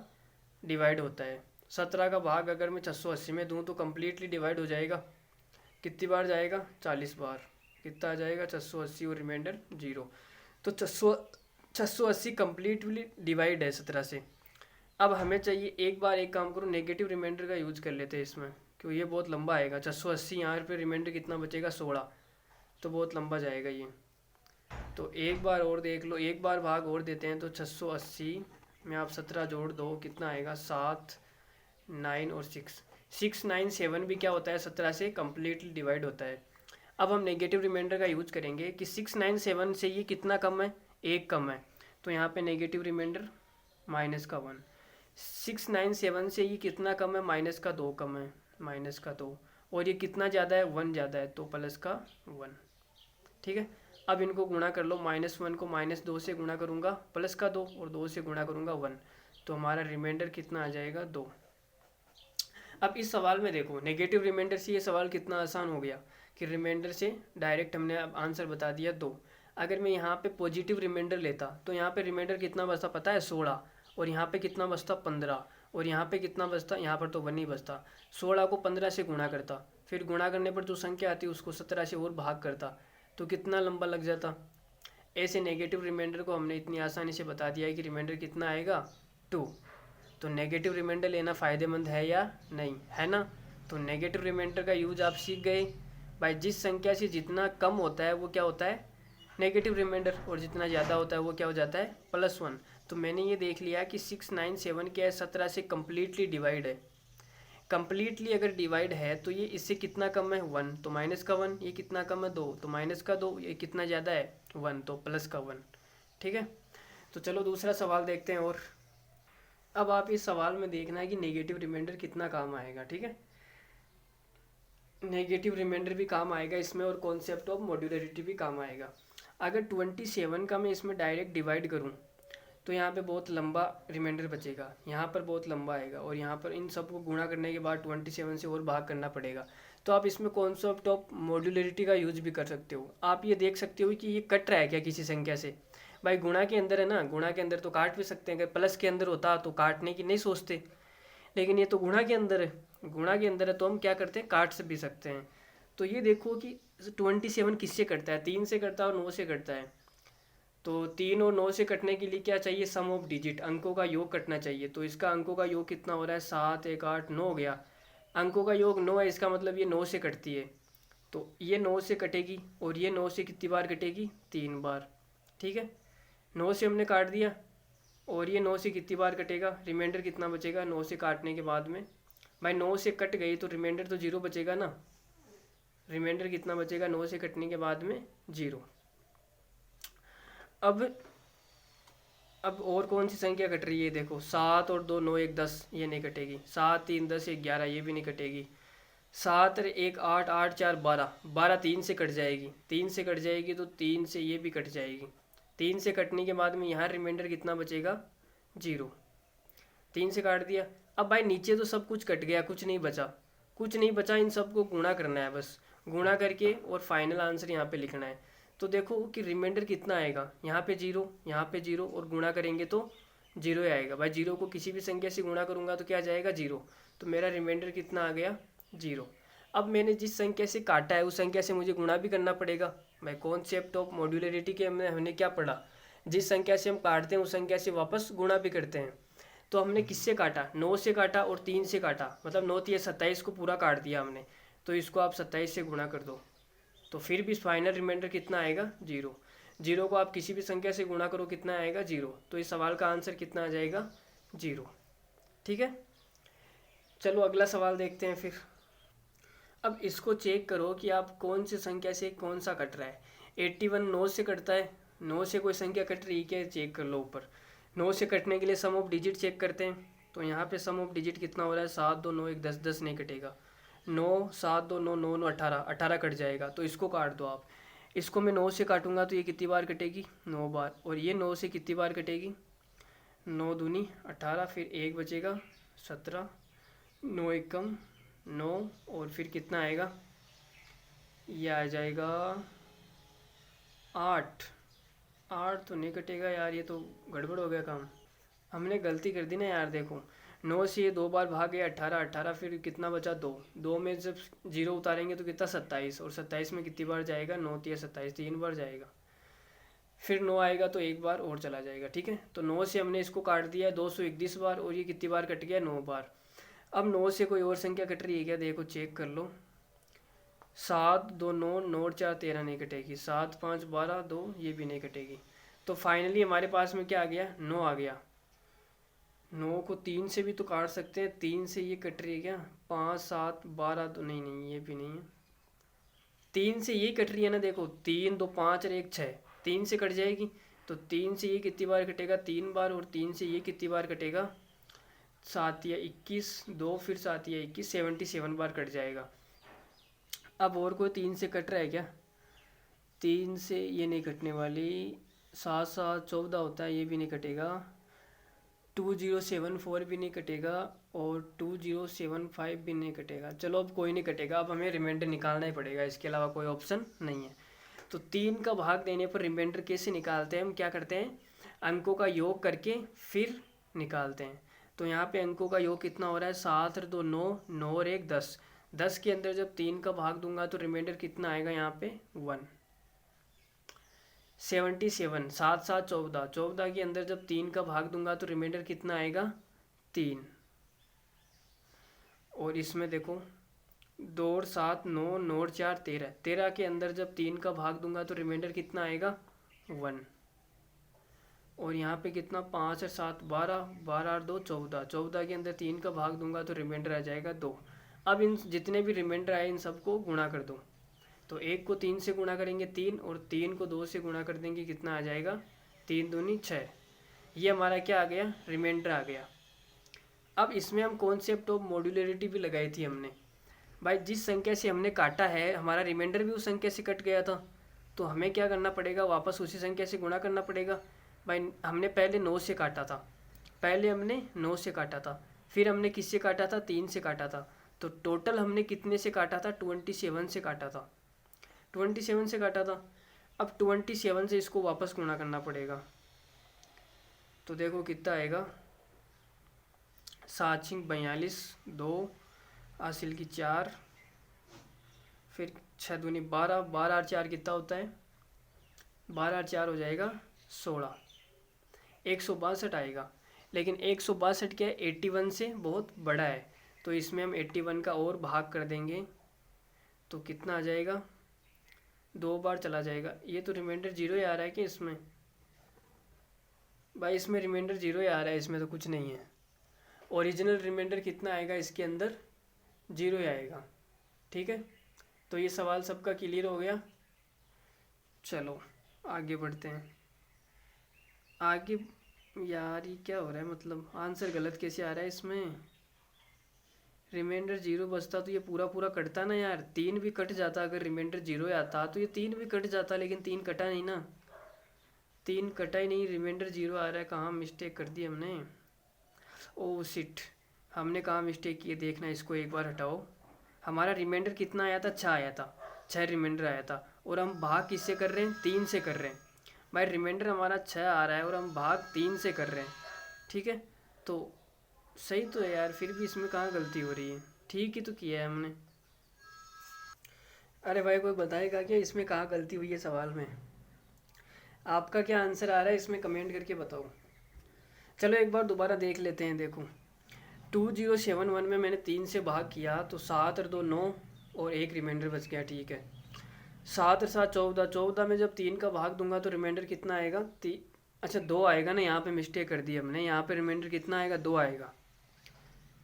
डिवाइड होता है। 17 का भाग अगर मैं 680 में दूँ तो कम्प्लीटली डिवाइड हो जाएगा, कितनी बार जाएगा 40 बार, कितना आ जाएगा 680 और रिमाइंडर 0। तो 680 कम्प्लीटली डिवाइड है 17 से। अब हमें चाहिए, एक बार एक काम करो नेगेटिव रिमाइंडर का यूज कर लेते हैं इसमें, क्योंकि ये बहुत लंबा आएगा। 680 यहाँ पे रिमाइंडर कितना बचेगा 16, तो बहुत लंबा जाएगा ये। तो एक बार और देख लो, एक बार भाग और देते हैं। तो 680 में आप 17 जोड़ दो कितना आएगा 7, 9 और 6, 697 भी क्या होता है 17 से कम्प्लीटली डिवाइड होता है। अब हम नेगेटिव रिमाइंडर का यूज करेंगे कि 697 से ये कितना कम है, 1 कम है, तो यहाँ पे नेगेटिव रिमाइंडर माइनस का 1। 697 से ये कितना कम है, माइनस का 2 कम है, माइनस का 2, और ये कितना ज़्यादा है 1 ज़्यादा है, तो प्लस का 1। ठीक है, अब इनको गुणा कर लो, -1 को -2 से गुणा करूँगा प्लस का 2, और 2 से गुणा करूँगा 1, तो हमारा रिमाइंडर कितना आ जाएगा 2। अब इस सवाल में देखो नेगेटिव रिमाइंडर से ये सवाल कितना आसान हो गया कि रिमाइंडर से डायरेक्ट हमने अब आंसर बता दिया 2। अगर मैं यहाँ पे पॉजिटिव रिमाइंडर लेता तो यहाँ पे रिमाइंडर कितना बचता पता है 16, और यहाँ पे कितना बचता 15, और यहाँ पे कितना बचता, यहाँ पर तो 1 ही बचता। 16 को 15 से गुणा करता, फिर गुणा करने पर जो संख्या आती उसको 17 से और भाग करता, तो कितना लंबा लग जाता। ऐसे नेगेटिव रिमाइंडर को हमने इतनी आसानी से बता दिया है कि रिमाइंडर कितना आएगा 2। तो नेगेटिव रिमाइंडर लेना फ़ायदेमंद है या नहीं, है ना। तो नेगेटिव रिमाइंडर का यूज आप सीख गए भाई, जिस संख्या से जितना कम होता है वो क्या होता है नेगेटिव रिमाइंडर, और जितना ज़्यादा होता है वो क्या हो जाता है +1। तो मैंने ये देख लिया कि 697 क्या है 17 से कम्प्लीटली डिवाइड है। कम्प्लीटली अगर डिवाइड है तो ये इससे कितना कम है 1, तो माइनस का 1, ये कितना कम है 2, तो माइनस का 2, ये कितना ज़्यादा है 1, तो प्लस का 1। ठीक है, तो चलो दूसरा सवाल देखते हैं। और अब आप इस सवाल में देखना है कि नेगेटिव रिमाइंडर कितना काम आएगा। ठीक है, नेगेटिव रिमाइंडर भी काम आएगा इसमें, और कॉन्सेप्ट ऑफ मॉड्यूलरिटी भी काम आएगा। अगर 27 का मैं इसमें डायरेक्ट डिवाइड करूं तो यहाँ पे बहुत लंबा रिमाइंडर बचेगा, यहाँ पर बहुत लंबा आएगा, और यहाँ पर इन सबको गुणा करने के बाद 27 से और भाग करना पड़ेगा। तो आप इसमें कॉन्सेप्ट ऑफ मॉड्यूलरिटी का यूज भी कर सकते हो। आप ये देख सकते हो कि ये कट रहा है क्या किसी संख्या से। भाई गुणा के अंदर है ना, गुणा के अंदर तो काट भी सकते हैं, अगर प्लस के अंदर होता तो काटने की नहीं सोचते, लेकिन ये तो गुणा के अंदर है, गुणा के अंदर है तो हम क्या करते हैं काट से भी सकते हैं। तो ये देखो कि 27 किससे कटता है, 3 से कटता है और 9 से कटता है। तो 3 और 9 से कटने के लिए क्या चाहिए, सम ऑफ डिजिट, अंकों का योग कटना चाहिए। तो इसका अंकों का योग कितना हो रहा है 7 1 8 9 हो गया, अंकों का योग 9 है, इसका मतलब ये 9 से कटती है। तो ये 9 से कटेगी, और ये 9 से कितनी बार कटेगी 3 बार। ठीक है, 9 से हमने काट दिया, और ये 9 से कितनी बार कटेगा, रिमाइंडर कितना बचेगा 9 से काटने के बाद में भाई 9 से कट गई तो रिमाइंडर तो जीरो बचेगा ना। रिमाइंडर कितना बचेगा 9 से कटने के बाद में? जीरो। अब और कौन सी संख्या कट रही है? देखो 7 और 2 9 1 10, ये नहीं कटेगी। 7 3 10 1 11, ये भी नहीं कटेगी। 7 1 8 8 4 12, 12 3 से कट जाएगी। 3 से कट जाएगी तो 3 से ये भी कट जाएगी। 3 से कटने के बाद में यहाँ रिमाइंडर कितना बचेगा? जीरो। 3 से काट दिया। अब भाई नीचे तो सब कुछ कट गया, कुछ नहीं बचा। कुछ नहीं बचा, इन सबको गुणा करना है बस। गुणा करके और फाइनल आंसर यहाँ पे लिखना है। तो देखो कि रिमाइंडर कितना आएगा, यहाँ पे जीरो, यहाँ पे जीरो, और गुणा करेंगे तो जीरो ही आएगा। भाई जीरो को किसी भी संख्या से गुणा करूँगा तो क्या जाएगा? जीरो। तो मेरा रिमाइंडर कितना आ गया? जीरो। अब मैंने जिस संख्या से काटा है उस संख्या से मुझे गुणा भी करना पड़ेगा। भाई कॉन्सेप्ट ऑफ मॉड्यूलरिटी के हमने क्या पढ़ा? जिस संख्या से हम काटते हैं उस संख्या से वापस गुणा भी करते हैं। तो हमने किससे काटा? 9 से काटा और 3 से काटा, मतलब 9 3 27 को पूरा काट दिया हमने। तो इसको आप 27 से गुणा कर दो, तो फिर भी फाइनल रिमाइंडर कितना आएगा? जीरो। जीरो को आप किसी भी संख्या से गुणा करो, कितना आएगा? जीरो। तो इस सवाल का आंसर कितना आ जाएगा? जीरो। ठीक है, चलो अगला सवाल देखते हैं फिर। अब इसको चेक करो कि आप कौन सी संख्या से कौन सा कट रहा है। 81 9 से कटता है। 9 से कोई संख्या कट रही है क्या? चेक कर लो ऊपर। 9 से कटने के लिए सम ऑफ डिजिट चेक करते हैं। तो यहाँ पे सम ऑफ डिजिट कितना हो रहा है? 7 2 9 1 10, 10 नहीं कटेगा। 9 7 2 9 9 9 18, 18 कट जाएगा। तो इसको काट दो आप। इसको मैं 9 से काटूंगा तो ये कितनी बार कटेगी? 9 बार। और ये 9 से कितनी बार कटेगी? 9 दूनी 18, फिर एक बचेगा 17, 9 एक कम 9, और फिर कितना आएगा? ये आ जाएगा 8। 8 तो नहीं कटेगा यार, ये तो गड़बड़ हो गया काम। हमने गलती कर दी ना यार। देखो 9 से ये 2 बार भाग गया 18, 18 फिर कितना बचा? 2। 2 में जब जीरो उतारेंगे तो कितना? 27, और 27 में कितनी बार जाएगा? 9 3 27, 3 बार जाएगा। फिर 9 आएगा तो एक बार और चला जाएगा। ठीक है, तो 9 से हमने इसको काट दिया 221 बार, और ये कितनी बार कट गया? 9 बार। अब 9 से कोई और संख्या कट रही है क्या? देखो चेक कर लो। 7 2 9 9 4 13 नहीं कटेगी। 7 5 12 2, ये भी नहीं कटेगी। तो फाइनली हमारे पास में क्या आ गया? 9 आ गया। 9 को 3 से भी तो काट सकते हैं। 3 से ये कट रही है क्या? 5 7 12 तो नहीं नहीं, ये भी नहीं है। 3 से ये कट रही है ना। देखो 3 2 5 और 1 6, 3 से कट जाएगी। तो 3 से ये कितनी बार कटेगा? 3 बार। और 3 से ये कितनी बार कटेगा? 7 या 21, 2 फिर 7 या 21, 77 बार कट जाएगा। अब और कोई 3 से कट रहा है क्या? 3 से ये नहीं कटने वाली। 7 7 14 होता है, ये भी नहीं कटेगा। 2074 भी नहीं कटेगा, और 2075 भी नहीं कटेगा। चलो अब कोई नहीं कटेगा। अब हमें रिमाइंडर निकालना ही पड़ेगा, इसके अलावा कोई ऑप्शन नहीं है। तो 3 का भाग देने पर रिमाइंडर कैसे निकालते हैं? हम क्या करते हैं? अंकों का योग करके फिर निकालते हैं। तो यहाँ पे अंकों का योग कितना हो रहा है? 7 और 2 9, 9 और 1 10। 10 के अंदर जब 3 का भाग दूंगा तो रिमाइंडर कितना आएगा? यहाँ पे 1। 77, 7 7 14, 14 के अंदर जब 3 का भाग दूंगा तो रिमाइंडर कितना आएगा? 3। और इसमें देखो 2 और 7 9, 9 और 4 13, 13 के अंदर जब 3 का भाग दूंगा तो रिमाइंडर कितना आएगा? 1। और यहाँ पे कितना? 5 और 7 12, 12 और 2 14, 14 के अंदर 3 का भाग दूंगा तो रिमाइंडर आ जाएगा 2। अब इन जितने भी रिमाइंडर आए इन सबको गुणा कर दो। तो 1 को 3 से गुणा करेंगे 3, और 3 को 2 से गुणा कर देंगे, कितना आ जाएगा? 3 दूनी 6। ये हमारा क्या आ गया? रिमाइंडर आ गया। अब इसमें हम कॉन्सेप्ट ऑफ मॉड्यूलरिटी भी लगाई थी हमने। भाई जिस संख्या से हमने काटा है हमारा रिमाइंडर भी उस संख्या से कट गया था, तो हमें क्या करना पड़ेगा? वापस उसी संख्या से गुणा करना पड़ेगा। भाई हमने पहले 9 से काटा था, पहले हमने 9 से काटा था, फिर हमने किससे काटा था? 3 से काटा था। तो टोटल हमने कितने से काटा था? 27 से काटा था। 27 से काटा था। अब 27 से इसको वापस गुणा करना पड़ेगा। तो देखो कितना आएगा? 7 6 42, 2 हासिल की 4, फिर 6 दूनी 12, 12 और 4 कितना होता है? 12 और 4 हो जाएगा 16। 162 आएगा। लेकिन 162 क्या है? 81 से बहुत बड़ा है, तो इसमें हम 81 का और भाग कर देंगे तो कितना आ जाएगा? 2 बार चला जाएगा। ये तो रिमाइंडर जीरो ही आ रहा है कि इसमें? भाई इसमें रिमाइंडर जीरो ही आ रहा है, इसमें तो कुछ नहीं है। ओरिजिनल रिमाइंडर कितना आएगा इसके अंदर? जीरो ही आएगा। ठीक है, तो ये सवाल सबका क्लियर हो गया। चलो आगे बढ़ते हैं। आगे यार ये क्या हो रहा है, मतलब आंसर गलत कैसे आ रहा है इसमें। रिमाइंडर जीरो बचता तो ये पूरा पूरा कटता ना यार, तीन भी कट जाता। अगर रिमाइंडर जीरो आता तो ये तीन भी कट जाता, लेकिन तीन कटा नहीं ना, तीन कटा ही नहीं, रिमाइंडर जीरो आ रहा है। कहाँ मिस्टेक कर दी हमने, ओ शिट, हमने कहाँ मिस्टेक की है देखना, इसको एक बार हटाओ। हमारा रिमाइंडर कितना आया था, 6 आया था, 6 रिमाइंडर आया था, और हम भाग किससे कर रहे हैं, 3 से कर रहे हैं। भाई रिमाइंडर हमारा 6 आ रहा है और हम भाग 3 से कर रहे हैं। ठीक है, तो सही तो है यार, फिर भी इसमें कहाँ गलती हो रही है, ठीक ही तो किया है हमने। अरे भाई कोई बताएगा क्या इसमें कहाँ गलती हुई है सवाल में। आपका क्या आंसर आ रहा है इसमें, कमेंट करके बताओ। चलो एक बार दोबारा देख लेते हैं। देखो 2071 में मैंने 3 से भाग किया तो 7 और 2 9 और एक रिमाइंडर बच गया। ठीक है, 7 और 7 14, 14 में जब 3 का भाग दूंगा तो रिमाइंडर कितना आएगा, अच्छा 2 आएगा ना, यहाँ पे मिस्टेक कर दी हमने, यहाँ पे रिमाइंडर कितना आएगा, 2 आएगा।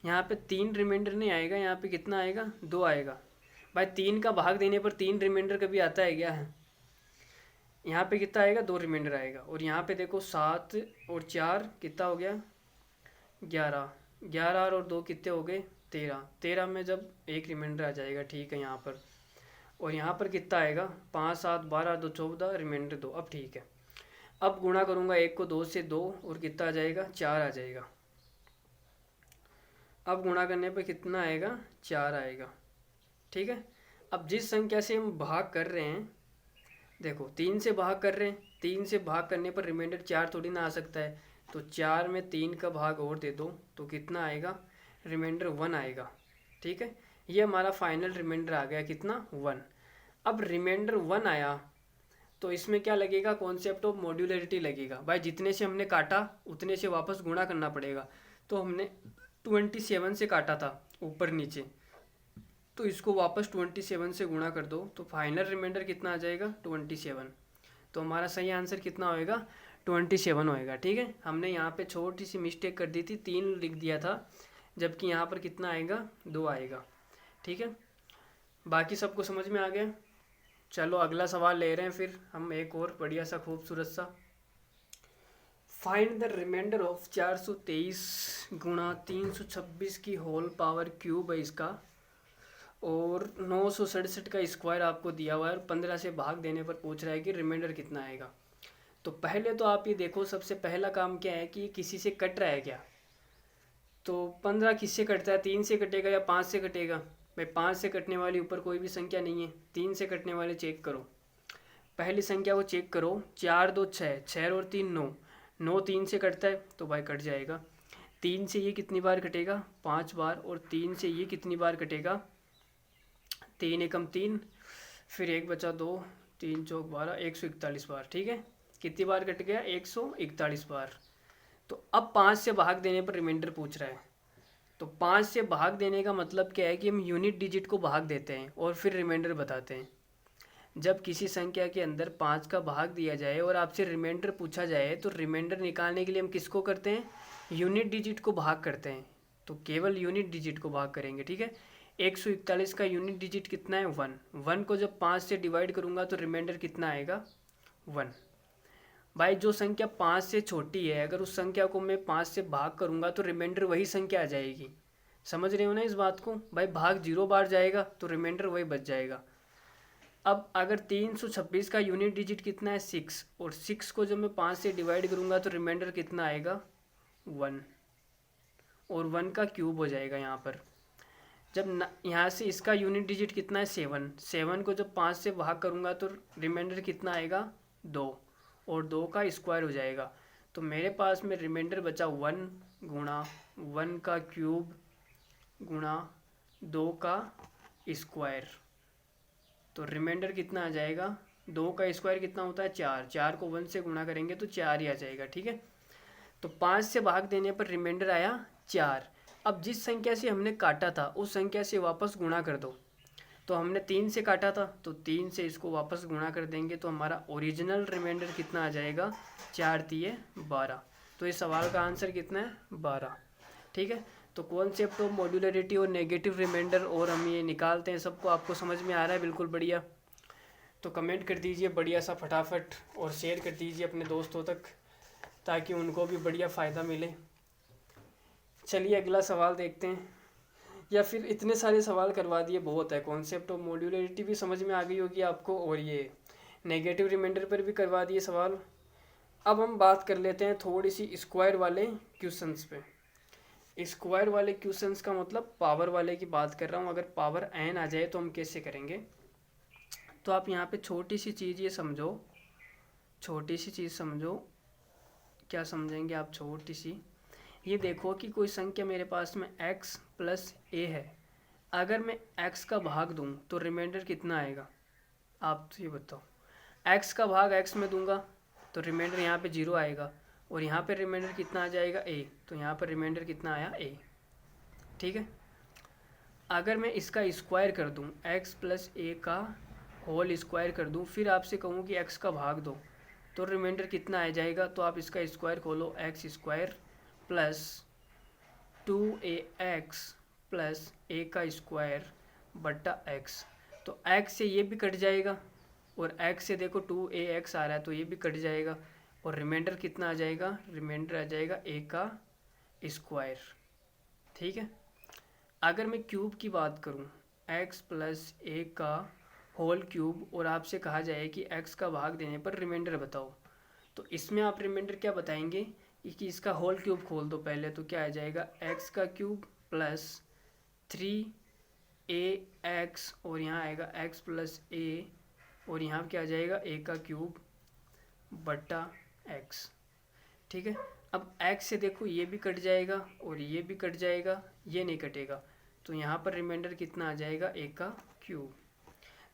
यहाँ पे 3 रिमाइंडर नहीं आएगा, यहाँ पे कितना आएगा, 2 आएगा। भाई 3 का भाग देने पर 3 रिमाइंडर कभी आता है क्या है। यहाँ पे कितना आएगा, 2 रिमाइंडर आएगा। और यहाँ पे देखो 7 और 4 कितना हो गया, 11, 11 और 2 कितने हो गए, 13, 13 में जब एक रिमाइंडर आ जाएगा। ठीक है यहाँ पर, और यहाँ पर कितना आएगा, 5 7 12 2 14 रिमाइंडर 2। अब ठीक है, अब गुणा करूँगा एक को 2 से, 2 और कितना आ जाएगा, 4 आ जाएगा। अब गुणा करने पर कितना आएगा, 4 आएगा। ठीक है, अब जिस संख्या से हम भाग कर रहे हैं, देखो 3 से भाग कर रहे हैं, 3 से भाग करने पर रिमाइंडर 4 थोड़ी ना आ सकता है, तो 4 में 3 का भाग और दे दो तो कितना आएगा, रिमाइंडर 1 आएगा। ठीक है, ये हमारा फाइनल रिमाइंडर आ गया, कितना, 1। अब रिमाइंडर 1 आया तो इसमें क्या लगेगा, कॉन्सेप्ट ऑफ मॉड्यूलरिटी लगेगा। भाई जितने से हमने काटा उतने से वापस गुणा करना पड़ेगा। तो हमने 27 से काटा था ऊपर नीचे, तो इसको वापस 27 से गुणा कर दो तो फाइनल रिमाइंडर कितना आ जाएगा, 27। तो हमारा सही आंसर कितना होएगा, 27 होएगा। ठीक है, हमने यहाँ पे छोटी सी मिस्टेक कर दी थी, 3 लिख दिया था, जबकि यहाँ पर कितना आएगा, 2 आएगा। ठीक है, बाकी सबको समझ में आ गया। चलो अगला सवाल ले रहे हैं फिर हम, एक और बढ़िया सा खूबसूरत सा। फाइंड द रिमाइंडर ऑफ 423 गुणा 326 की होल पावर क्यूब है इसका, और 967 का स्क्वायर आपको दिया हुआ है, और 15 से भाग देने पर पूछ रहा है कि रिमाइंडर कितना आएगा। तो पहले तो आप ये देखो, सबसे पहला काम क्या है कि किसी से कट रहा है क्या। तो 15 किससे कटता है, 3 से कटेगा या 5 से कटेगा। भाई 5 से कटने वाली ऊपर कोई भी संख्या नहीं है, 3 से कटने वाले चेक करो। पहली संख्या को चेक करो, 4 2 6, 6 और 3 9, 9 3 से कटता है तो भाई कट जाएगा। 3 से ये कितनी बार कटेगा, 5 बार, और 3 से ये कितनी बार कटेगा, 3 एकम 3, फिर एक बचा 2, 3 चौक 12, 141 बार। ठीक है, कितनी बार कट गया, 141 बार। तो अब 5 से भाग देने पर रिमाइंडर पूछ रहा है, तो 5 से भाग देने का मतलब क्या है कि हम यूनिट डिजिट को भाग देते हैं और फिर रिमाइंडर बताते हैं। जब किसी संख्या के अंदर 5 का भाग दिया जाए और आपसे रिमाइंडर पूछा जाए तो रिमाइंडर निकालने के लिए हम किसको करते हैं, यूनिट डिजिट को भाग करते हैं। तो केवल यूनिट डिजिट को भाग करेंगे। ठीक है, 141 का यूनिट डिजिट कितना है, 1। 1 को जब 5 से डिवाइड करूँगा तो रिमाइंडर कितना आएगा, 1। भाई जो संख्या 5 से छोटी है, अगर उस संख्या को मैं 5 से भाग करूँगा तो रिमाइंडर वही संख्या आ जाएगी। समझ रहे हो ना इस बात को। भाई भाग 0 बार जाएगा तो रिमाइंडर वही बच जाएगा। अब अगर 326 का यूनिट डिजिट कितना है, 6, और 6 को जब मैं 5 से डिवाइड करूँगा तो रिमाइंडर कितना आएगा, 1, और 1 का क्यूब हो जाएगा यहाँ पर। जब यहाँ से इसका यूनिट डिजिट कितना है, 7, 7 को जब 5 से भाग करूँगा तो रिमाइंडर कितना आएगा, 2, और 2 का स्क्वायर हो जाएगा। तो मेरे पास में रिमाइंडर बचा 1 गुणा 1 का क्यूब गुणा 2 का स्क्वायर। तो रिमाइंडर कितना आ जाएगा, 2 का स्क्वायर कितना होता है, 4, 4 को 1 से गुणा करेंगे तो 4 ही आ जाएगा। ठीक है, तो 5 से भाग देने पर रिमाइंडर आया 4। अब जिस संख्या से हमने काटा था उस संख्या से वापस गुणा कर दो। तो हमने 3 से काटा था तो 3 से इसको वापस गुणा कर देंगे तो हमारा ओरिजिनल रिमाइंडर कितना आ जाएगा, 4 3 12। तो इस सवाल का आंसर कितना है, 12। ठीक है, तो कॉन्सेप्ट ऑफ मॉड्यूलरिटी और नेगेटिव रिमाइंडर और हम ये निकालते हैं, सबको आपको समझ में आ रहा है बिल्कुल बढ़िया। तो कमेंट कर दीजिए बढ़िया सा फटाफट और शेयर कर दीजिए अपने दोस्तों तक ताकि उनको भी बढ़िया फ़ायदा मिले। चलिए अगला सवाल देखते हैं, या फिर इतने सारे सवाल करवा दिए बहुत है। कॉन्सेप्ट ऑफ मॉड्यूलरिटी भी समझ में आ गई होगी आपको और ये नेगेटिव रिमाइंडर पर भी करवा दिए सवाल। अब हम बात कर लेते हैं थोड़ी सी स्क्वायर वाले क्वेश्चंस पे। स्क्वायर वाले क्वेश्चंस का मतलब पावर वाले की बात कर रहा हूँ। अगर पावर n आ जाए तो हम कैसे करेंगे, तो आप यहाँ पे छोटी सी चीज़ ये समझो, छोटी सी चीज़ समझो। क्या समझेंगे आप? छोटी सी ये देखो कि कोई संख्या मेरे पास में x प्लस ए है। अगर मैं x का भाग दूँ तो रिमाइंडर कितना आएगा? आप तो ये बताओ। x का भाग x में दूंगा तो रिमाइंडर यहाँ पे 0 आएगा और यहाँ पे रिमाइंडर कितना आ जाएगा? a। तो यहाँ पर रिमाइंडर कितना आया? a। ठीक है। अगर मैं इसका स्क्वायर कर दूँ, x प्लस ए का होल स्क्वायर कर दूँ, फिर आपसे कहूँ कि x का भाग दो तो रिमाइंडर कितना आ जाएगा? तो आप इसका स्क्वायर खोलो, x square plus 2ax plus a का स्क्वायर बट्टा x। तो x से ये भी कट जाएगा और x से देखो 2ax आ रहा है तो ये भी कट जाएगा और रिमाइंडर कितना आ जाएगा? रिमाइंडर आ जाएगा a का स्क्वायर। ठीक है। अगर मैं क्यूब की बात करूं, x प्लस ए का होल क्यूब, और आपसे कहा जाए कि x का भाग देने पर रिमाइंडर बताओ, तो इसमें आप रिमाइंडर क्या बताएंगे कि इसका होल क्यूब खोल दो पहले, तो क्या आ जाएगा? x का क्यूब प्लस 3ax और यहाँ आएगा x प्लस ए और यहाँ क्या आ जाएगा? a का क्यूब बट्टा x। ठीक है। अब x से देखो ये भी कट जाएगा और ये भी कट जाएगा, ये नहीं कटेगा, तो यहाँ पर रिमाइंडर कितना आ जाएगा? a का क्यूब।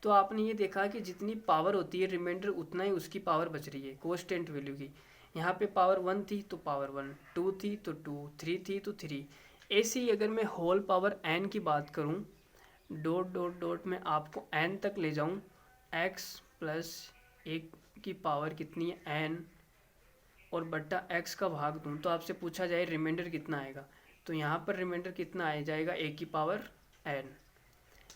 तो आपने ये देखा कि जितनी पावर होती है रिमाइंडर उतना ही उसकी पावर बच रही है कांस्टेंट वैल्यू की। यहाँ पे पावर 1 थी तो पावर 1, 2 थी तो 2, 3 थी तो 3। ऐसे ही अगर मैं होल पावर n की बात करूँ, डॉट डॉट डॉट में आपको n तक ले जाऊँ, x प्लस एक की पावर कितनी है? n और बट्टा x का भाग दूँ, तो आपसे पूछा जाए रिमाइंडर कितना आएगा, तो यहाँ पर रिमाइंडर कितना आ जाएगा? a की पावर n।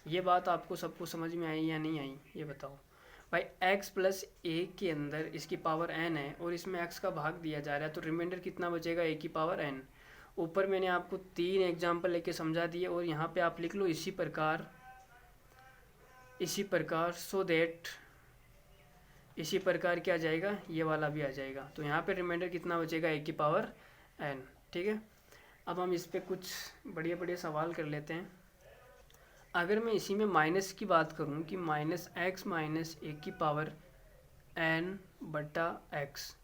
ये बात आपको सबको समझ में आई या नहीं आई, ये बताओ भाई। x प्लस ए के अंदर इसकी पावर n है और इसमें x का भाग दिया जा रहा है, तो रिमाइंडर कितना बचेगा? a की पावर n। ऊपर मैंने आपको 3 एग्जाम्पल लेके समझा दिए और यहाँ पे आप लिख लो इसी प्रकार सो दैट इसी प्रकार क्या आ जाएगा? ये वाला भी आ जाएगा। तो यहाँ पे रिमाइंडर कितना बचेगा? a की पावर n। ठीक है। अब हम इस पर कुछ बढ़िया बढ़िया सवाल कर लेते हैं। अगर मैं इसी में माइनस की बात करूं कि माइनस एक्स माइनस ए की पावर n बटा x,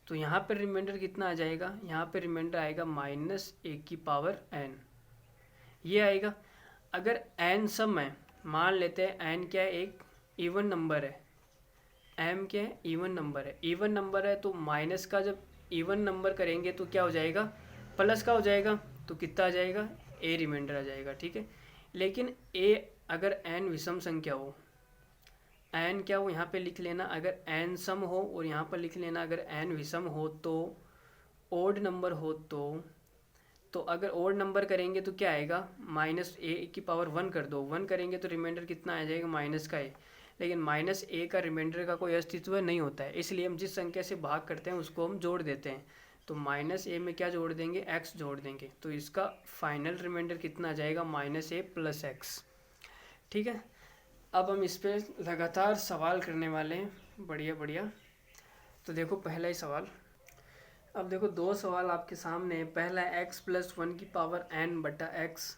तो यहाँ पर रिमाइंडर कितना आ जाएगा? यहाँ पर रिमाइंडर आएगा माइनस ए की पावर n, ये आएगा। अगर n सम है, मान लेते हैं n क्या है? एक इवन नंबर है, m क्या है? इवन नंबर है। इवन नंबर है तो माइनस का जब इवन नंबर करेंगे तो क्या हो जाएगा? प्लस का हो जाएगा, तो कितना आ जाएगा? a रिमाइंडर आ जाएगा। ठीक है। लेकिन a अगर n विषम संख्या हो, n क्या हो यहाँ पे लिख लेना, अगर n सम हो और यहाँ पर लिख लेना अगर n विषम हो तो ओड नंबर हो तो अगर ओड नंबर करेंगे तो क्या आएगा? माइनस ए की पावर 1 कर दो, 1 करेंगे तो रिमाइंडर कितना आ जाएगा? माइनस का a। लेकिन माइनस ए का रिमाइंडर का कोई अस्तित्व नहीं होता है, इसलिए हम जिस संख्या से भाग करते हैं उसको हम जोड़ देते हैं। तो माइनस ए में क्या जोड़ देंगे? x जोड़ देंगे, तो इसका फाइनल रिमाइंडर कितना आ जाएगा? माइनस ए प्लस एक्स। ठीक है। अब हम इस पर लगातार सवाल करने वाले हैं, बढ़िया बढ़िया। तो देखो पहला ही सवाल, अब देखो 2 सवाल आपके सामने है। पहला है x प्लस 1 की पावर n बटा x,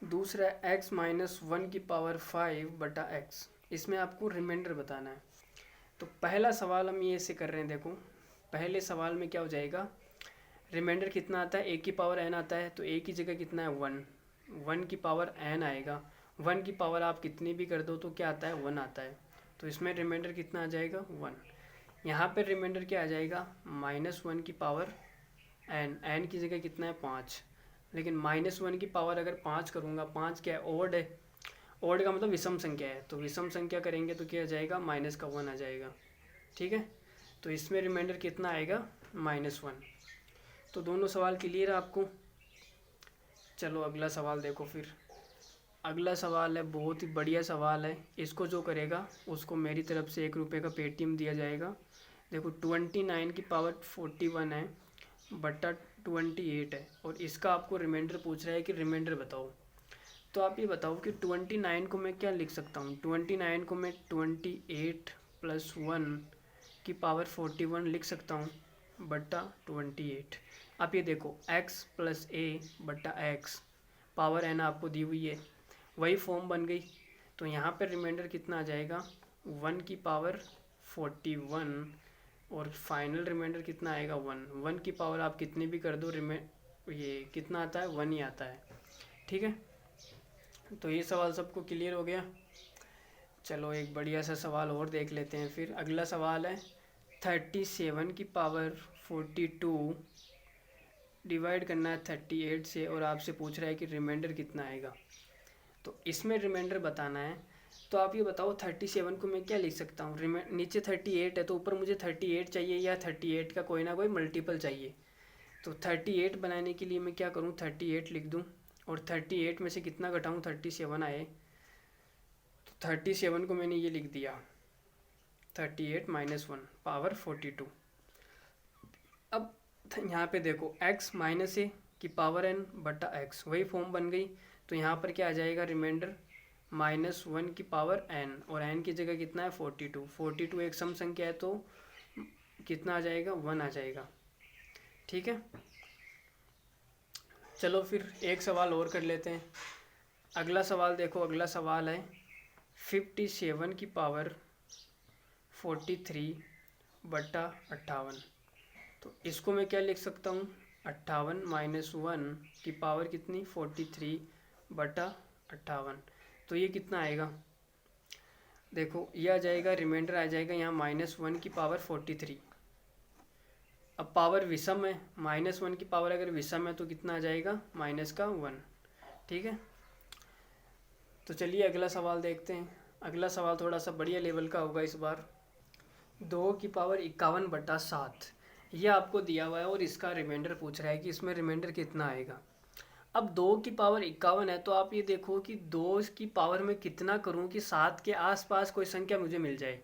दूसरा है x माइनस 1 की पावर 5 बटा x। इसमें आपको रिमाइंडर बताना है। तो पहला सवाल हम ये ऐसे कर रहे हैं, देखो पहले सवाल में क्या हो जाएगा? रिमाइंडर कितना आता है? a की पावर n आता है, तो a की जगह कितना है? 1 की पावर n आएगा। 1 की पावर आप कितनी भी कर दो तो क्या आता है? 1 आता है। तो इसमें रिमाइंडर कितना आ जाएगा? 1। यहाँ पर रिमाइंडर क्या आ जाएगा? माइनस 1 की पावर n की जगह कितना है? 5। लेकिन माइनस 1 की पावर अगर 5 करूँगा, 5 क्या है? ओड है। ओड का मतलब विषम संख्या है, तो विषम संख्या करेंगे तो क्या आ जाएगा? माइनस का 1 आ जाएगा। ठीक है। तो इसमें रिमाइंडर कितना आएगा? -1। तो दोनों सवाल क्लियर है आपको? चलो अगला सवाल देखो फिर। अगला सवाल है, बहुत ही बढ़िया सवाल है। इसको जो करेगा उसको मेरी तरफ से 1 रुपये का पेटीएम दिया जाएगा। देखो 29 की पावर 41 है बटा 28 है, और इसका आपको रिमाइंडर पूछ रहा है कि रिमाइंडर बताओ। तो आप ये बताओ कि 29 को मैं क्या लिख सकता हूँ। 29 को मैं 28 + 1 की पावर 41 लिख सकता हूँ बटा 28। आप ये देखो x + a बटा x, पावर n आपको दी हुई है, वही फॉर्म बन गई। तो यहाँ पर रिमाइंडर कितना आ जाएगा, 1 की पावर 41, और फाइनल रिमाइंडर कितना आएगा 1। 1 की पावर आप कितनी भी कर दो, ये कितना आता है, 1 ही आता है। ठीक है, तो ये सवाल सबको क्लियर हो गया। चलो एक बढ़िया सा सवाल और देख लेते हैं फिर। अगला सवाल है, 37 की पावर 42 डिवाइड करना है 38 से, और आपसे पूछ रहा है कि रिमाइंडर कितना आएगा। तो इसमें रिमाइंडर बताना है। तो आप ये बताओ 37 को मैं क्या लिख सकता हूँ। नीचे 38 है तो ऊपर मुझे 38 चाहिए, या 38 का कोई ना कोई मल्टीपल चाहिए। तो 38 बनाने के लिए मैं क्या करूँ, 38 लिख दूँ, और 38 में से कितना घटाऊँ, 37 आए। तो 37 को मैंने ये लिख दिया 38 - 1 पावर 42। अब यहाँ पे देखो x - a की पावर n बटा x, वही फॉर्म बन गई। तो यहाँ पर क्या आ जाएगा, रिमाइंडर -1 की पावर n, और n की जगह कितना है 42। 42 एक सम संख्या है तो कितना आ जाएगा, 1 आ जाएगा। ठीक है, चलो फिर एक सवाल और कर लेते हैं। अगला सवाल देखो, अगला सवाल है 57 की पावर 43 बटा 58। तो इसको मैं क्या लिख सकता हूँ, 58 - 1 की पावर कितनी, 43 बटा 58। तो ये कितना आएगा, देखो ये आ जाएगा, रिमाइंडर आ जाएगा यहाँ -1 की पावर 43। अब पावर विषम है, -1 की पावर अगर विषम है तो कितना आ जाएगा, -1। ठीक है, तो चलिए अगला सवाल देखते हैं। अगला सवाल थोड़ा सा बढ़िया लेवल का होगा इस बार। 2 की पावर 51 बटा 7 ये आपको दिया हुआ है, और इसका रिमाइंडर पूछ रहा है कि इसमें रिमाइंडर कितना आएगा। अब 2 की पावर 51 है तो आप ये देखो कि 2 की पावर में कितना करूं कि 7 के आसपास कोई संख्या मुझे मिल जाए।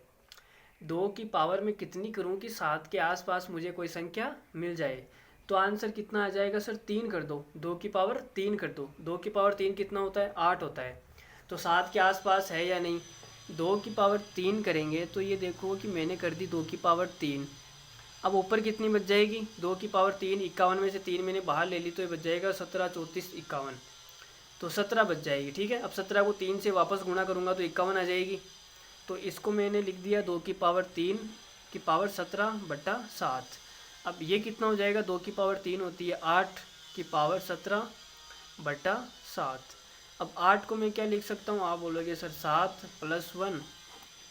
2 की पावर में कितनी करूं कि 7 के आसपास मुझे कोई संख्या मिल जाए। तो आंसर कितना आ जाएगा सर, 3 कर दो। 2 की पावर 3 कर दो। 2 की पावर 3 कितना होता है, 8 होता है। तो 7 के आसपास है या नहीं। 2 की पावर 3 करेंगे तो ये देखो कि मैंने कर दी 2 की पावर 3। अब ऊपर कितनी बच जाएगी, 2 की पावर 3, 51 में से 3 मैंने बाहर ले ली तो ये बच जाएगा 17, 34, 51। तो 17 बच जाएगी। ठीक है, अब 17 को 3 से वापस गुणा करूँगा तो 51 आ जाएगी। तो इसको मैंने लिख दिया 2 की पावर 3 की पावर 17 बटा 7। अब ये कितना हो जाएगा, 2 की पावर 3 होती है 8 की पावर 17 बटा 7। अब 8 को मैं क्या लिख सकता हूँ, आप बोलोगे सर 7 + 1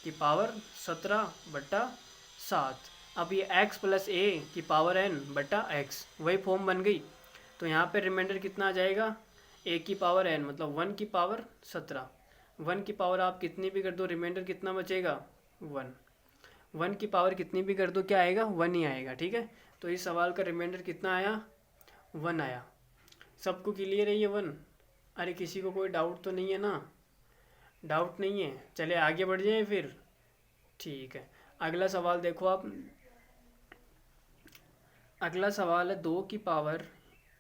की पावर 17 बटा 7। अब ये x + a की पावर n बटा x, वही फॉर्म बन गई। तो यहाँ पे रिमाइंडर कितना आ जाएगा, a की पावर n मतलब 1 की पावर 17। 1 की पावर आप कितनी भी कर दो, रिमाइंडर कितना बचेगा, 1। 1 की पावर कितनी भी कर दो क्या आएगा, 1 ही आएगा। ठीक है, तो इस सवाल का रिमाइंडर कितना आया, 1 आया। सबको क्लियर है ये 1। अरे किसी को कोई डाउट तो नहीं है ना, डाउट नहीं है। चले आगे बढ़ जाए फिर। ठीक है, अगला सवाल देखो आप। अगला सवाल है 2 की पावर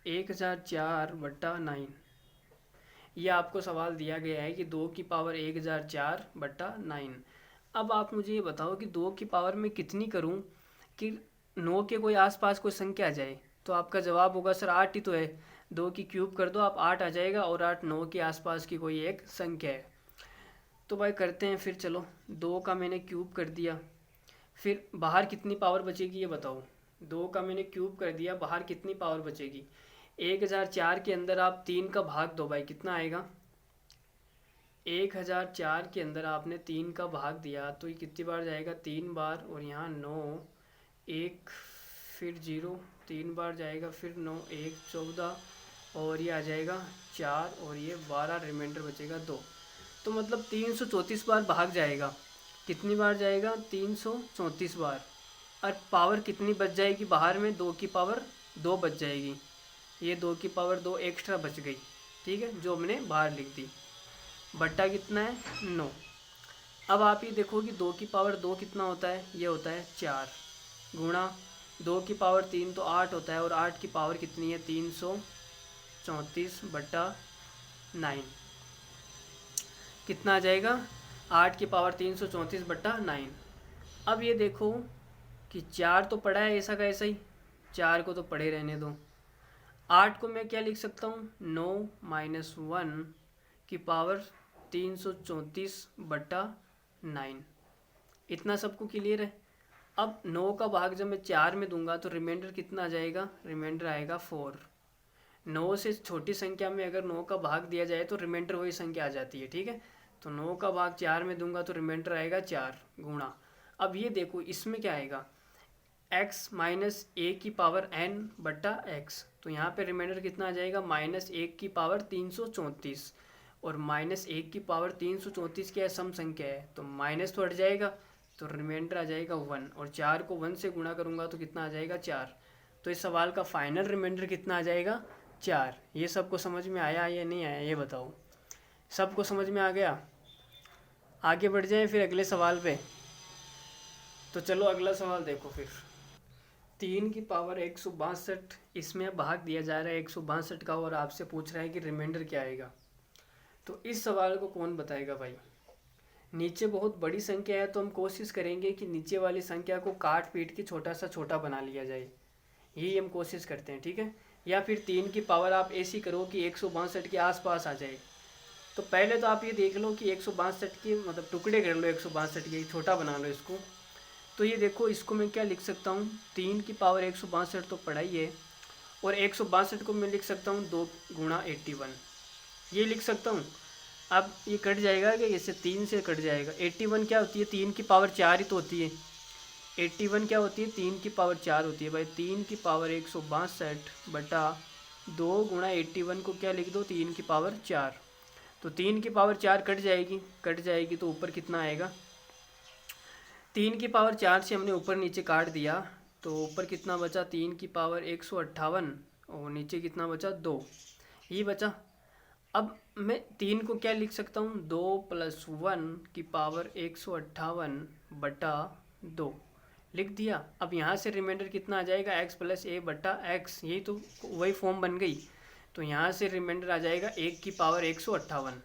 1004 बटा 9। ये आपको सवाल दिया गया है कि 2 की पावर 1004 बटा 9। अब आप मुझे ये बताओ कि 2 की पावर में कितनी करूं कि 9 के कोई आसपास कोई संख्या आ जाए। तो आपका जवाब होगा सर 8 ही तो है। 2 की क्यूब कर दो आप, 8 आ जाएगा, और 8 9 के आसपास की कोई एक संख्या है। तो भाई करते हैं फिर। चलो 2 का मैंने क्यूब कर दिया, फिर बाहर कितनी पावर बचेगी ये बताओ। 2 का मैंने क्यूब कर दिया, बाहर कितनी पावर बचेगी। 1004 के अंदर आप 3 का भाग दो भाई, कितना आएगा। 1004 के अंदर आपने 3 का भाग दिया तो ये कितनी बार जाएगा, 3 बार, और यहाँ 9 1 फिर 0 3 बार जाएगा, फिर 9 1 14, और ये आ जाएगा 4, और ये 12, रिमाइंडर बचेगा 2। तो मतलब 334 बार भाग जाएगा। कितनी बार जाएगा, 334 बार। और पावर कितनी बच जाएगी बाहर में, 2 की पावर 2 बच जाएगी। ये 2 की पावर 2 एक्स्ट्रा बच गई। ठीक है, जो हमने बाहर लिख दी, बट्टा कितना है 9। अब आप ये देखो कि 2 की पावर 2 कितना होता है, ये होता है 4, गुणा 2 की पावर 3 तो 8 होता है, और 8 की पावर कितनी है 334 बट्टा 9, कितना आ जाएगा 8 की पावर 334 बट्टा 9। अब ये देखो कि 4 तो पड़ा है ऐसा का ऐसा ही, 4 को तो पड़े रहने दो। 8 को मैं क्या लिख सकता हूँ 9 माइनस 1 की पावर 334 बट्टा 9। इतना सबको क्लियर है। अब 9 का भाग जब मैं 4 में दूंगा तो रिमाइंडर कितना आ जाएगा, रिमाइंडर आएगा 4। 9 से छोटी संख्या में अगर 9 का भाग दिया जाए तो रिमाइंडर वही संख्या आ जाती है, ठीक है। तो 9 का भाग 4 में दूंगा तो रिमाइंडर आएगा 4 गुणा। अब ये देखो इसमें क्या आएगा x माइनस ए की पावर n बट्टा x, तो यहाँ पे रिमाइंडर कितना आ जाएगा माइनस 1 की पावर 334, और माइनस 1 की पावर 334 क्या है सम संख्या है, तो माइनस तो हट जाएगा, तो रिमाइंडर आ जाएगा 1, और 4 को 1 से गुणा करूँगा तो कितना आ जाएगा 4। तो इस सवाल का फाइनल रिमाइंडर कितना आ जाएगा 4। ये सबको समझ में आया या नहीं आया ये बताओ, सबको समझ में आ गया। आगे बढ़ जाए फिर अगले सवाल पे। तो चलो अगला सवाल देखो फिर। 3 की पावर 162, इसमें भाग दिया जा रहा है 162 का, और आपसे पूछ रहा है कि रिमाइंडर क्या आएगा। तो इस सवाल को कौन बताएगा भाई। नीचे बहुत बड़ी संख्या है तो हम कोशिश करेंगे कि नीचे वाली संख्या को काट पीट के छोटा सा छोटा बना लिया जाए, यही हम कोशिश करते हैं, ठीक है। या फिर 3 की पावर आप ऐसी करो कि 162 के आसपास आ जाए। तो पहले तो आप ये देख लो कि 162 के मतलब टुकड़े कर लो, 162 के छोटा बना लो इसको। तो ये देखो इसको मैं क्या लिख सकता हूँ, 3 की पावर 162 तो पढ़ा ही है, और 162 को मैं लिख सकता हूँ 2 गुणा 81, ये लिख सकता हूँ। अब ये कट जाएगा कि इससे 3 से कट जाएगा। 81 क्या होती है 3 की पावर 4 ही तो होती है। 81 क्या होती है 3 की पावर 4 होती है भाई। 3 की पावर 162 बटा 2 गुणा 81 को क्या लिख दो 3 की पावर 4। तो 3 की पावर 4 कट जाएगी तो ऊपर कितना आएगा, 3 की पावर 4 से हमने ऊपर नीचे काट दिया तो ऊपर कितना बचा 3 की पावर 158, और नीचे कितना बचा 2, ये बचा। अब मैं 3 को क्या लिख सकता हूँ 2 + 1 की पावर 158 बटा 2 लिख दिया। अब यहाँ से रिमाइंडर कितना आ जाएगा x + a बटा x, यही तो वही फॉर्म बन गई। तो यहाँ से रिमाइंडर आ जाएगा 1 की पावर 158,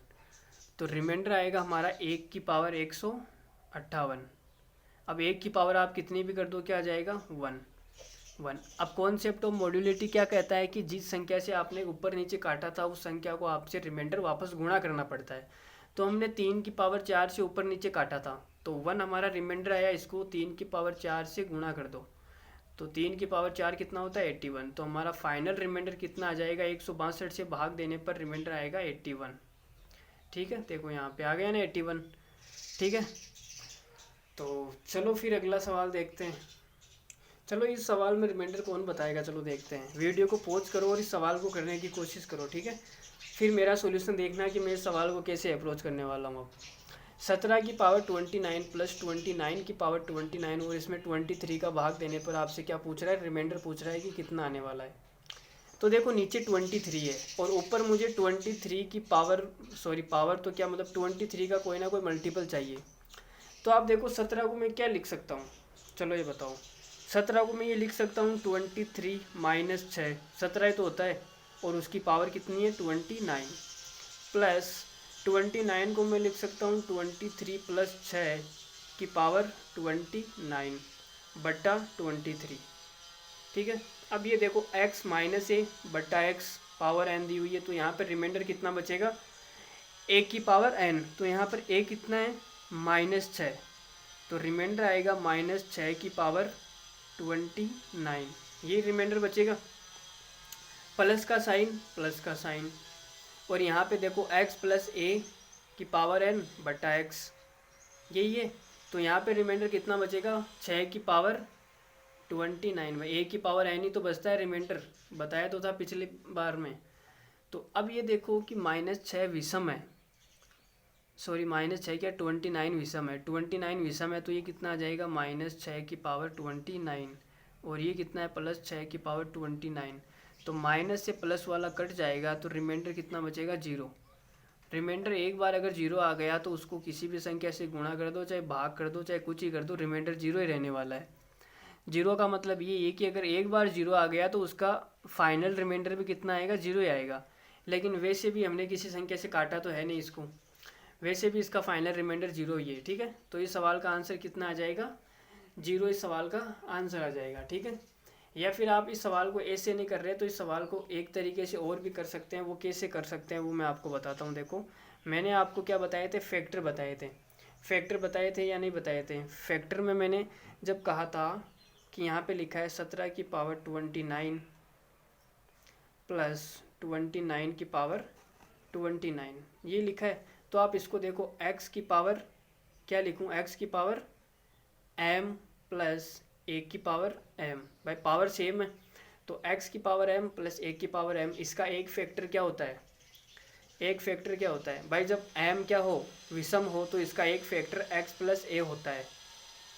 तो रिमाइंडर आएगा हमारा 1 की पावर 158। अब 1 की पावर आप कितनी भी कर दो क्या आ जाएगा 1। अब कॉन्सेप्ट ऑफ मॉड्यूलिटी क्या कहता है कि जिस संख्या से आपने ऊपर नीचे काटा था उस संख्या को आपसे रिमाइंडर वापस गुणा करना पड़ता है। तो हमने 3 की पावर 4 से ऊपर नीचे काटा था तो 1 हमारा रिमाइंडर आया, इसको 3 की पावर 4 से गुणा कर दो तो 3 की पावर 4 कितना होता है 81। तो हमारा फाइनल रिमाइंडर कितना आ जाएगा 162 से भाग देने पर रिमाइंडर आएगा 81। ठीक है, देखो यहाँ पे आ गया ना 81। ठीक है, तो चलो फिर अगला सवाल देखते हैं। चलो इस सवाल में रिमाइंडर कौन बताएगा, चलो देखते हैं। वीडियो को पॉज करो और इस सवाल को करने की कोशिश करो, ठीक है। फिर मेरा सॉल्यूशन देखना कि मैं इस सवाल को कैसे अप्रोच करने वाला हूँ। अब 17 की पावर 29 प्लस 29 की पावर 29 और इसमें 23 का भाग देने पर आपसे क्या पूछ रहा है, रिमाइंडर पूछ रहा है कि कितना आने वाला है। तो देखो नीचे 23 है और ऊपर मुझे 23 की पावर पावर तो क्या मतलब 23 का कोई ना कोई मल्टीपल चाहिए। तो आप देखो 17 को मैं क्या लिख सकता हूँ, चलो ये बताओ। 17 को मैं ये लिख सकता हूँ 23 माइनस 6, 17 तो होता है और उसकी पावर कितनी है 29, प्लस 29 को मैं लिख सकता हूँ 23 प्लस 6 की पावर 29 बट्टा 23। ठीक है, अब ये देखो x माइनस ए बट्टा x पावर n दी हुई है, तो यहाँ पर रिमाइंडर कितना बचेगा a की पावर n। तो यहाँ पर a कितना है -6, तो रिमाइंडर आएगा -6 की पावर 29, ये रिमाइंडर बचेगा। प्लस का साइन और यहाँ पे देखो x प्लस a की पावर n बटा x, यही है। तो यहाँ पे रिमाइंडर कितना बचेगा 6 की पावर 29 में a की पावर n ही तो बचता है रिमाइंडर, बताया तो था पिछली बार में। तो अब ये देखो कि -6 विषम है, -6 क्या 29 विषम है, 29 विषम है तो ये कितना आ जाएगा -6 की पावर 29 और ये कितना है +6 की पावर 29। तो माइनस से प्लस वाला कट जाएगा तो रिमाइंडर कितना बचेगा, 0। रिमाइंडर एक बार अगर 0 आ गया तो उसको किसी भी संख्या से गुणा कर दो, चाहे भाग कर दो, चाहे कुछ ही कर दो, रिमाइंडर 0 ही रहने वाला है। 0 का मतलब ये है कि अगर एक बार 0 आ गया तो उसका फाइनल रिमाइंडर भी कितना आएगा, 0 ही आएगा। लेकिन वैसे भी हमने किसी संख्या से काटा तो है नहीं इसको, वैसे भी इसका फाइनल रिमाइंडर 0 ही है, ठीक है। तो इस सवाल का आंसर कितना आ जाएगा, 0 इस सवाल का आंसर आ जाएगा, ठीक है। या फिर आप इस सवाल को ऐसे नहीं कर रहे तो इस सवाल को एक तरीके से और भी कर सकते हैं। वो कैसे कर सकते हैं वो मैं आपको बताता हूँ। देखो, मैंने आपको क्या बताए थे, फैक्टर बताए थे। फैक्टर बताए थे या नहीं बताए थे? फैक्टर में मैंने जब कहा था कि यहाँ पे लिखा है 17 की पावर 29 प्लस 29 की पावर 29, ये लिखा है। तो आप इसको देखो, x की पावर क्या लिखूँ, x की पावर m प्लस 1 की पावर m, भाई पावर सेम है तो x की पावर m प्लस 1 की पावर m, इसका एक फैक्टर क्या होता है, एक फैक्टर क्या होता है भाई, जब m क्या हो, विषम हो, तो इसका एक फैक्टर x प्लस a होता है।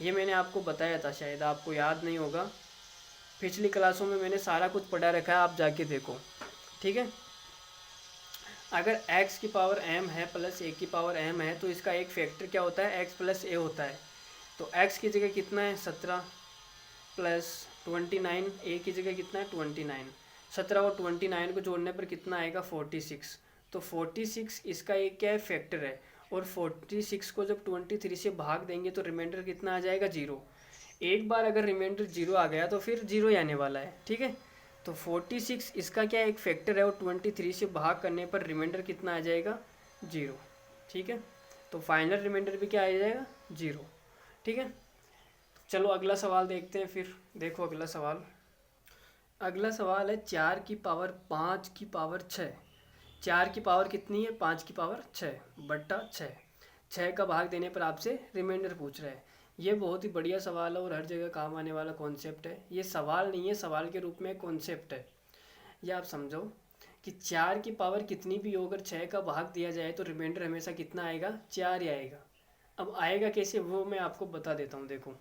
ये मैंने आपको बताया था, शायद आपको याद नहीं होगा, पिछली क्लासों में मैंने सारा कुछ पढ़ा रखा है, आप जाके देखो, ठीक है। अगर x की पावर m है प्लस 1 की पावर m है तो इसका एक फैक्टर क्या होता है, x प्लस a होता है। तो x की जगह कितना है, 17 प्लस 29, a की जगह कितना है, 29। 17 और 29 को जोड़ने पर कितना आएगा, 46। तो 46 इसका एक क्या है, फैक्टर है। और 46 को जब 23 से भाग देंगे तो रिमाइंडर कितना आ जाएगा, 0। एक बार अगर रिमाइंडर 0 आ गया तो फिर 0 ही आने वाला है, ठीक है। तो 46 इसका क्या एक फैक्टर है और 23 से भाग करने पर रिमाइंडर कितना आ जाएगा, 0, ठीक है। तो फाइनल रिमाइंडर भी क्या आ जाएगा, 0, ठीक है। चलो अगला सवाल देखते हैं फिर। देखो अगला सवाल, अगला सवाल है 4 की पावर 5 की पावर 6। 4 की पावर कितनी है, 5 की पावर 6 बट्टा 6। 6 का भाग देने पर आपसे रिमाइंडर पूछ रहा है। ये बहुत ही बढ़िया सवाल है और हर जगह काम आने वाला कॉन्सेप्ट है। ये सवाल नहीं है, सवाल के रूप में कॉन्सेप्ट है। ये आप समझो कि 4 की पावर कितनी भी हो, अगर 6 का भाग दिया जाए तो रिमाइंडर हमेशा कितना आएगा, 4 ही आएगा। अब आएगा कैसे वो मैं आपको बता देता हूँ। देखो,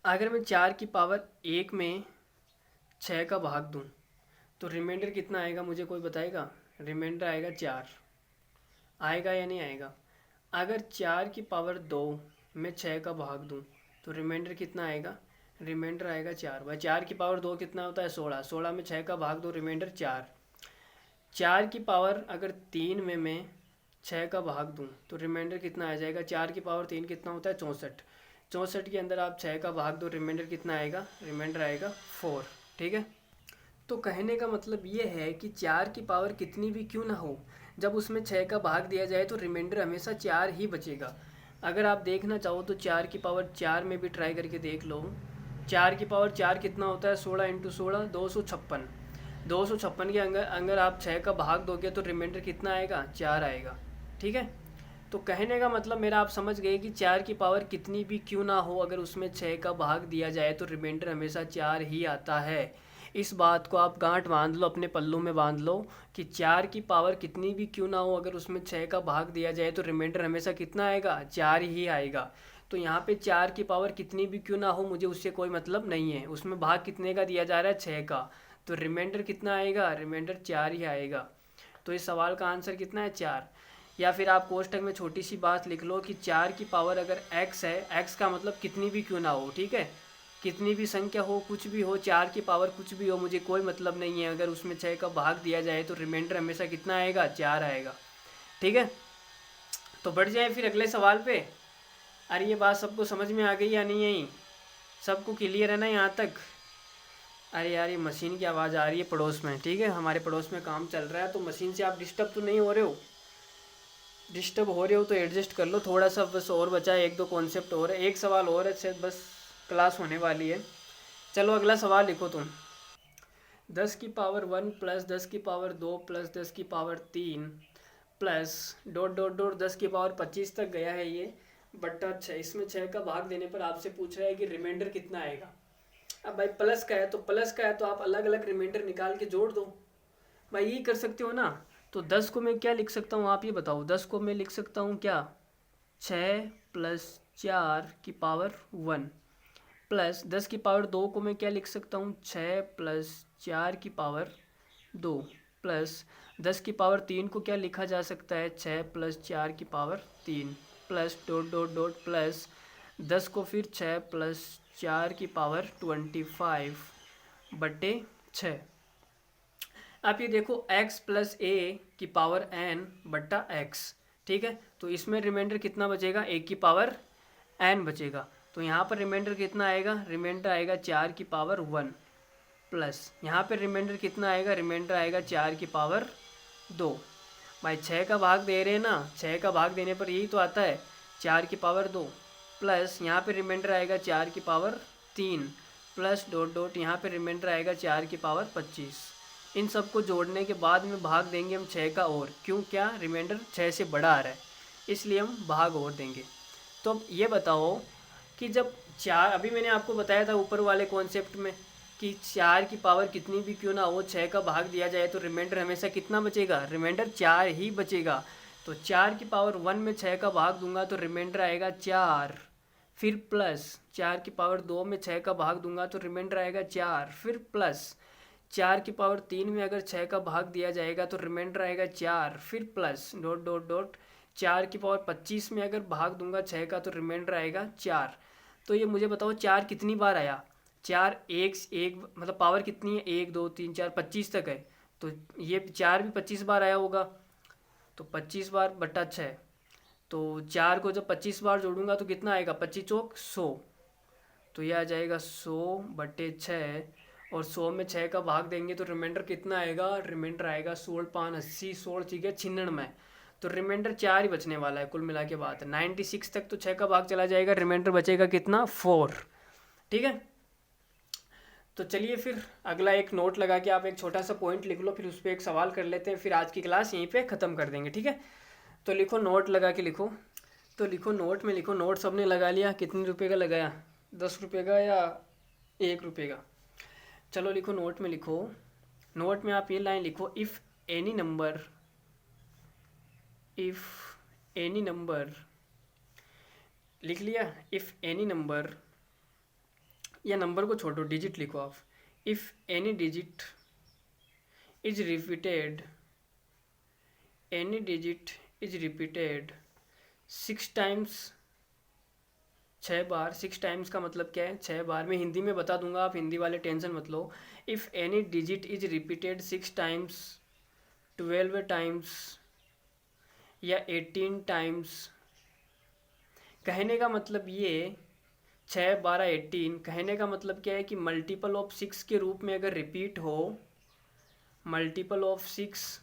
अगर मैं 4 की पावर 1 में 6 का भाग दूँ तो रिमाइंडर कितना आएगा, मुझे कोई बताएगा? रिमाइंडर आएगा 4, आएगा या नहीं आएगा? अगर 4 की पावर 2 में 6 का भाग दूँ तो रिमाइंडर कितना आएगा, रिमाइंडर आएगा 4। भाई 4 की पावर 2 कितना होता है, 16। 16 में 6 का भाग दो, रिमाइंडर 4। 4 की पावर अगर 3 में मैं 6 का भाग दूँ तो रिमाइंडर कितना आ जाएगा, 4 की पावर 3 कितना होता है, 64। 64 के अंदर आप 6 का भाग दो, रिमाइंडर कितना आएगा, रिमाइंडर आएगा 4, ठीक है। तो कहने का मतलब ये है कि 4 की पावर कितनी भी क्यों ना हो, जब उसमें 6 का भाग दिया जाए तो रिमाइंडर हमेशा 4 ही बचेगा। अगर आप देखना चाहो तो 4 की पावर 4 में भी ट्राई करके देख लो। 4 की पावर 4 कितना होता है, 16 इंटू 16, 256। 256 के अगर आप 6 का भाग दोगे तो रिमाइंडर कितना आएगा, 4 आएगा, ठीक है। तो कहने का मतलब मेरा आप समझ गए कि 4 की पावर कितनी भी क्यों ना हो, अगर उसमें 6 का भाग दिया जाए तो रिमाइंडर हमेशा 4 ही आता है। इस बात को आप गांठ बांध लो, अपने पल्लू में बांध लो कि 4 की पावर कितनी भी क्यों ना हो, अगर उसमें 6 का भाग दिया जाए तो रिमाइंडर हमेशा कितना आएगा, 4 ही आएगा। तो यहाँ पे 4 की पावर कितनी भी क्यों ना हो, मुझे उससे कोई मतलब नहीं है, उसमें भाग कितने का दिया जा रहा है, 6 का, तो रिमाइंडर कितना आएगा, रिमाइंडर 4 ही आएगा। तो इस सवाल का आंसर कितना है, 4। या फिर आप कोष्टक में छोटी सी बात लिख लो कि 4 की पावर अगर x है, x का मतलब कितनी भी क्यों ना हो, ठीक है, कितनी भी संख्या हो, कुछ भी हो, 4 की पावर कुछ भी हो, मुझे कोई मतलब नहीं है, अगर उसमें 6 का भाग दिया जाए तो रिमाइंडर हमेशा कितना आएगा, 4 आएगा, ठीक है। तो बढ़ जाए फिर अगले सवाल पे। अरे ये बात सबको समझ में आ गई या नहीं आई, सबको क्लियर है ना यहाँ तक? अरे यार ये मशीन की आवाज़ आ रही है पड़ोस में, ठीक है, हमारे पड़ोस में काम चल रहा है, तो मशीन से आप डिस्टर्ब तो नहीं हो रहे हो? डिस्टर्ब हो रहे हो तो एडजस्ट कर लो थोड़ा सा, बस और बचा है, 1-2 कॉन्सेप्ट और है, एक सवाल और है, शायद बस क्लास होने वाली है। चलो अगला सवाल लिखो तुम। 10 की पावर 1 प्लस 10 की पावर 2 प्लस 10 की power 3 plus dot dot dot 10 की पावर 25 तक गया है ये, बट्टा 6। इसमें 6 का भाग देने पर आपसे पूछ रहा है कि रिमाइंडर कितना आएगा। अब भाई प्लस का है तो प्लस का है तो आप अलग अलग रिमाइंडर निकाल के जोड़ दो, भाई यही कर सकते हो ना। तो 10 को मैं क्या लिख सकता हूँ, आप ये बताओ। 10 को मैं लिख सकता हूँ क्या, 6 प्लस 4 की पावर 1 प्लस 10 की पावर 2 को मैं क्या लिख सकता हूँ, 6 प्लस 4 की पावर 2 प्लस 10 की पावर 3 को क्या लिखा जा सकता है, 6 प्लस 4 की power 3 plus dot dot dot plus 10 को फिर 6 प्लस 4 की पावर 25/6। आप ये देखो x प्लस ए की पावर n बट्टा x, ठीक है। तो इसमें रिमाइंडर कितना बचेगा, 1 की पावर n बचेगा। तो यहाँ पर रिमाइंडर कितना आएगा, रिमाइंडर आएगा 4 की पावर 1 प्लस यहाँ पर रिमाइंडर कितना आएगा, रिमाइंडर आएगा 4 की पावर 2। भाई 6 का भाग दे रहे हैं ना, 6 का भाग देने पर यही तो आता है 4 की पावर 2 प्लस यहाँ पे रिमाइंडर आएगा 4 की पावर 3 प्लस डॉट डॉट यहाँ पे रिमाइंडर आएगा 4 की पावर 25। इन सबको जोड़ने के बाद में भाग देंगे हम 6 का, और क्यों, क्या रिमाइंडर 6 से बड़ा आ रहा है इसलिए हम भाग और देंगे। तो अब ये बताओ कि जब 4, अभी मैंने आपको बताया था ऊपर वाले कॉन्सेप्ट में कि 4 की पावर कितनी भी क्यों ना हो, 6 का भाग दिया जाए तो रिमाइंडर हमेशा कितना बचेगा, रिमाइंडर 4 ही बचेगा। तो 4 की पावर 1 में 6 का भाग दूंगा तो रिमाइंडर आएगा 4, फिर प्लस 4 की पावर 2 में 6 का भाग दूंगा तो रिमाइंडर आएगा 4, फिर प्लस 4 की पावर 3 में अगर 6 का भाग दिया जाएगा तो रिमाइंडर आएगा 4, फिर प्लस डॉट डॉट डॉट 4 की पावर 25 में अगर भाग दूंगा 6 का तो रिमाइंडर आएगा 4। तो ये मुझे बताओ 4 कितनी बार आया, 4 एक मतलब पावर कितनी है, 1 2 3 4 25 तक है। तो ये 4 भी 25 बार आया होगा, तो 25 बार बट्टा 6। तो 4 को जब 25 बार जोड़ूंगा तो कितना आएगा, 25 चौक 100। तो ये आ जाएगा 100/6, और 100 में 6 का भाग देंगे तो रिमाइंडर कितना आएगा, रिमाइंडर आएगा 16 5 80, 16 ठीक है 96। तो रिमाइंडर 4 ही बचने वाला है कुल मिला के बात। 96 तक तो 6 का भाग चला जाएगा, रिमाइंडर बचेगा कितना, 4, ठीक है। तो चलिए फिर अगला एक नोट लगा के आप एक छोटा सा पॉइंट लिख लो, फिर उस पर एक सवाल कर लेते हैं, फिर आज की क्लास यहीं पे ख़त्म कर देंगे, ठीक है। तो लिखो, नोट लगा के लिखो। तो लिखो नोट में लिखो, नोट सबने लगा लिया, कितने रुपए का लगाया, 10 रुपये का या 1 रुपये का। चलो लिखो, नोट में लिखो। नोट में आप ये लाइन लिखो, इफ़ एनी नंबर लिख लिया, इफ़ एनी नंबर, या नंबर को छोड़ो, डिजिट लिखो आप। If any digit is repeated 6 times, 6 bar. 6 times का मतलब क्या है, 6 बार। मैं हिंदी में बता दूंगा, आप हिंदी वाले टेंशन मत लो। If any digit is repeated 6 times, 12 times या 18 टाइम्स, कहने का मतलब ये 6 12 18, कहने का मतलब क्या है कि मल्टीपल ऑफ 6 के रूप में अगर रिपीट हो, मल्टीपल ऑफ 6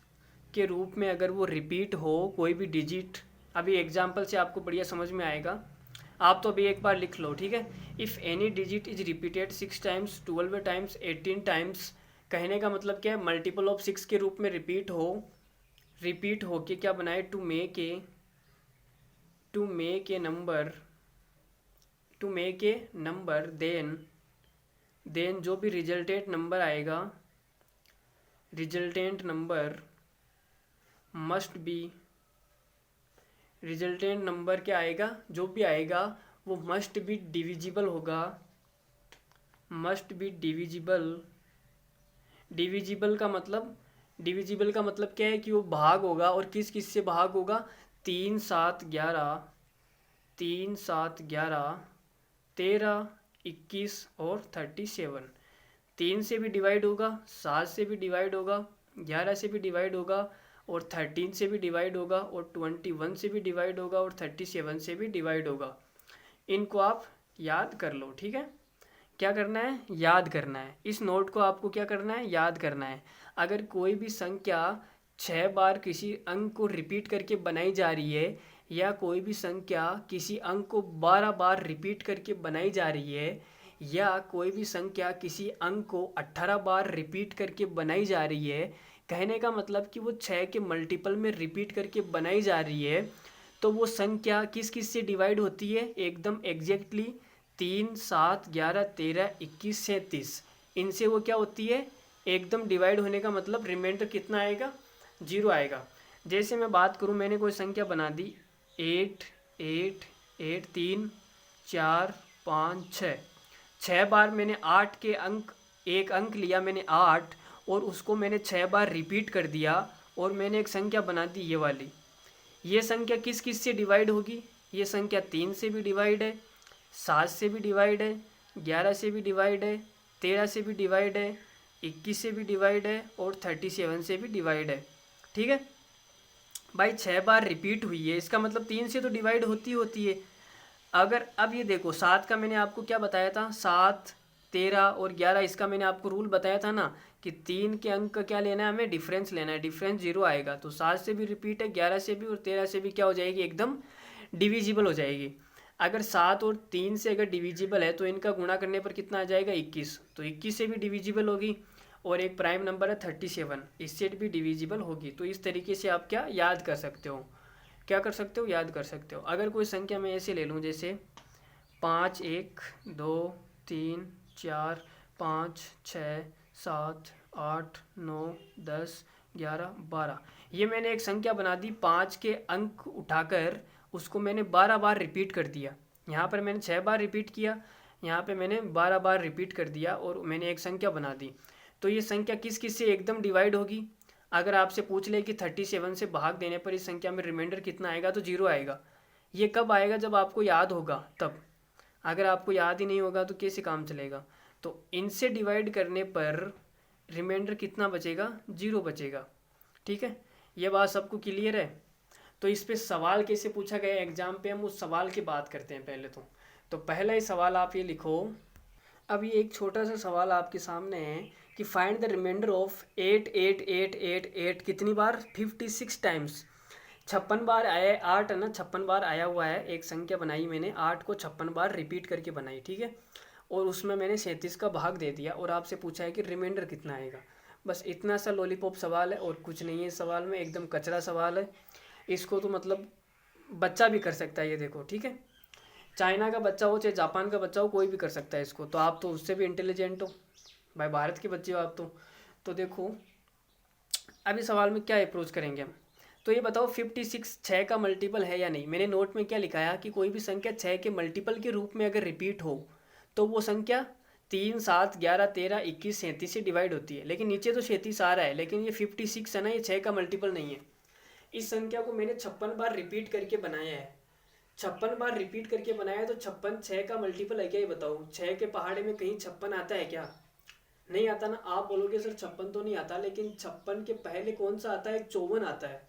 के रूप में अगर वो रिपीट हो कोई भी डिजिट, अभी एग्जांपल से आपको बढ़िया समझ में आएगा, आप तो अभी एक बार लिख लो, ठीक है। If any digit is repeated 6 times, 12 times, 18 times, कहने का मतलब क्या है, मल्टीपल ऑफ 6 के रूप में रिपीट हो के क्या बनाए, to make a number, then जो भी रिजल्टेंट नंबर रिजल्टेंट नंबर क्या आएगा, जो भी आएगा वो मस्ट बी डिविजिबल होगा, डिविजिबल का मतलब क्या है कि वो भाग होगा, और किस से भाग होगा, 3 7 11, 13 21 और 37। 3 से भी डिवाइड होगा, 7 से भी डिवाइड होगा, 11 से भी डिवाइड होगा, और 13 से भी डिवाइड होगा, और 21 से भी डिवाइड होगा, और 37 से भी डिवाइड होगा। इनको आप याद कर लो, ठीक है। क्या करना है, याद करना है। इस नोट को आपको क्या करना है, याद करना है। अगर कोई भी संख्या 6 बार किसी अंक को रिपीट करके बनाई जा रही है, या कोई भी संख्या किसी अंक को 12 बार रिपीट करके बनाई जा रही है, या कोई भी संख्या किसी अंक को 18 बार रिपीट करके बनाई जा रही है, कहने का मतलब कि वो 6 के मल्टीपल में रिपीट करके बनाई जा रही है, तो वो संख्या किस से डिवाइड होती है, एकदम एग्जैक्टली 3 7 11 13 21 37, इनसे वो क्या होती है, एकदम डिवाइड होने का मतलब रिमाइंडर कितना आएगा, 0 आएगा। जैसे मैं बात करूँ, मैंने कोई संख्या बना दी 8 8 8 3 4 5 6, 6 बार मैंने 8 के अंक एक अंक लिया मैंने 8 और उसको मैंने 6 बार रिपीट कर दिया और मैंने एक संख्या बना दी ये वाली। ये संख्या किस किस से डिवाइड होगी? ये संख्या 3 से भी डिवाइड है, 7 से भी डिवाइड है, 11 से भी डिवाइड है, 13 से भी डिवाइड है, 21 से भी डिवाइड है और 37 से भी डिवाइड है। ठीक है भाई, 6 बार रिपीट हुई है, इसका मतलब 3 से तो डिवाइड होती है। अगर अब ये देखो 7 का मैंने आपको क्या बताया था, 7, 13 और 11, इसका मैंने आपको रूल बताया था ना कि 3 के अंक का क्या लेना है, हमें डिफरेंस लेना है, डिफरेंस 0 आएगा। तो 7 से भी रिपीट है, 11 से भी और 13 से भी क्या हो जाएगी, एकदम डिविजिबल हो जाएगी। अगर 7 और 3 से अगर डिविजिबल है तो इनका गुणा करने पर कितना आ जाएगा, 21। तो 21 से भी डिविजिबल होगी और एक प्राइम नंबर है 37, इससे भी डिविजिबल होगी। तो इस तरीके से आप क्या याद कर सकते हो, क्या कर सकते हो, याद कर सकते हो। अगर कोई संख्या मैं ऐसे ले लूँ जैसे 5, 1, 2, 3, 4, 5, 6, 7, 8, 9, 10, 11, 12, ये मैंने एक संख्या बना दी। 5 के अंक उठाकर उसको मैंने 12 बार रिपीट कर दिया। यहाँ पर मैंने 6 बार रिपीट किया, यहाँ पे मैंने 12 बार रिपीट कर दिया और मैंने एक संख्या बना दी। तो ये संख्या किस किस से एकदम डिवाइड होगी? अगर आपसे पूछ ले कि 37 से भाग देने पर इस संख्या में रिमाइंडर कितना आएगा, तो 0 आएगा। ये कब आएगा, जब आपको याद होगा तब। अगर आपको याद ही नहीं होगा तो कैसे काम चलेगा? तो इनसे डिवाइड करने पर रिमाइंडर कितना बचेगा, 0 बचेगा। ठीक है, ये बात सबको क्लियर है? तो इस पे सवाल कैसे पूछा गया एग्जाम पे, हम उस सवाल की बात करते हैं पहले। तो पहला ही सवाल आप ये लिखो। अब ये एक छोटा सा सवाल आपके सामने है कि फाइंड द रिमाइंडर ऑफ 8, 8, 8, 8, 8 कितनी बार, 56 टाइम्स। 56 बार आया है, 8 है ना, 56 बार आया हुआ है। एक संख्या बनाई मैंने, 8 को 56 बार रिपीट करके बनाई। ठीक है, और उसमें मैंने 37 का भाग दे दिया और आपसे पूछा है कि रिमाइंडर कितना आएगा। बस इतना सा लॉलीपॉप सवाल है और कुछ नहीं है इस सवाल में, एकदम कचरा सवाल है। इसको तो मतलब बच्चा भी कर सकता है ये देखो। ठीक है, चाइना का बच्चा हो चाहे जापान का बच्चा हो, कोई भी कर सकता है इसको। तो आप तो उससे भी इंटेलिजेंट हो भाई, भारत के बच्चे हो आप तो देखो अभी सवाल में क्या अप्रोच करेंगे हम। तो ये बताओ 56 6 का मल्टीपल है या नहीं। मैंने नोट में क्या लिखाया कि कोई भी संख्या 6 के मल्टीपल के रूप में अगर रिपीट हो तो वो संख्या 3, 7, 11, 13, 21, 37 से डिवाइड होती है। लेकिन नीचे तो 37 आ रहा है, लेकिन ये 56 है ना, ये 6 का मल्टीपल नहीं है। इस संख्या को मैंने 56 बार रिपीट करके बनाया है। 56 बार रिपीट करके बनाया तो 56 6 का मल्टीपल है क्या, ये बताओ। 6 के पहाड़े में कहीं 56 आता है क्या? नहीं आता ना। आप बोलोगे सर 56 तो नहीं आता, लेकिन 56 के पहले कौन सा आता है, 54 आता है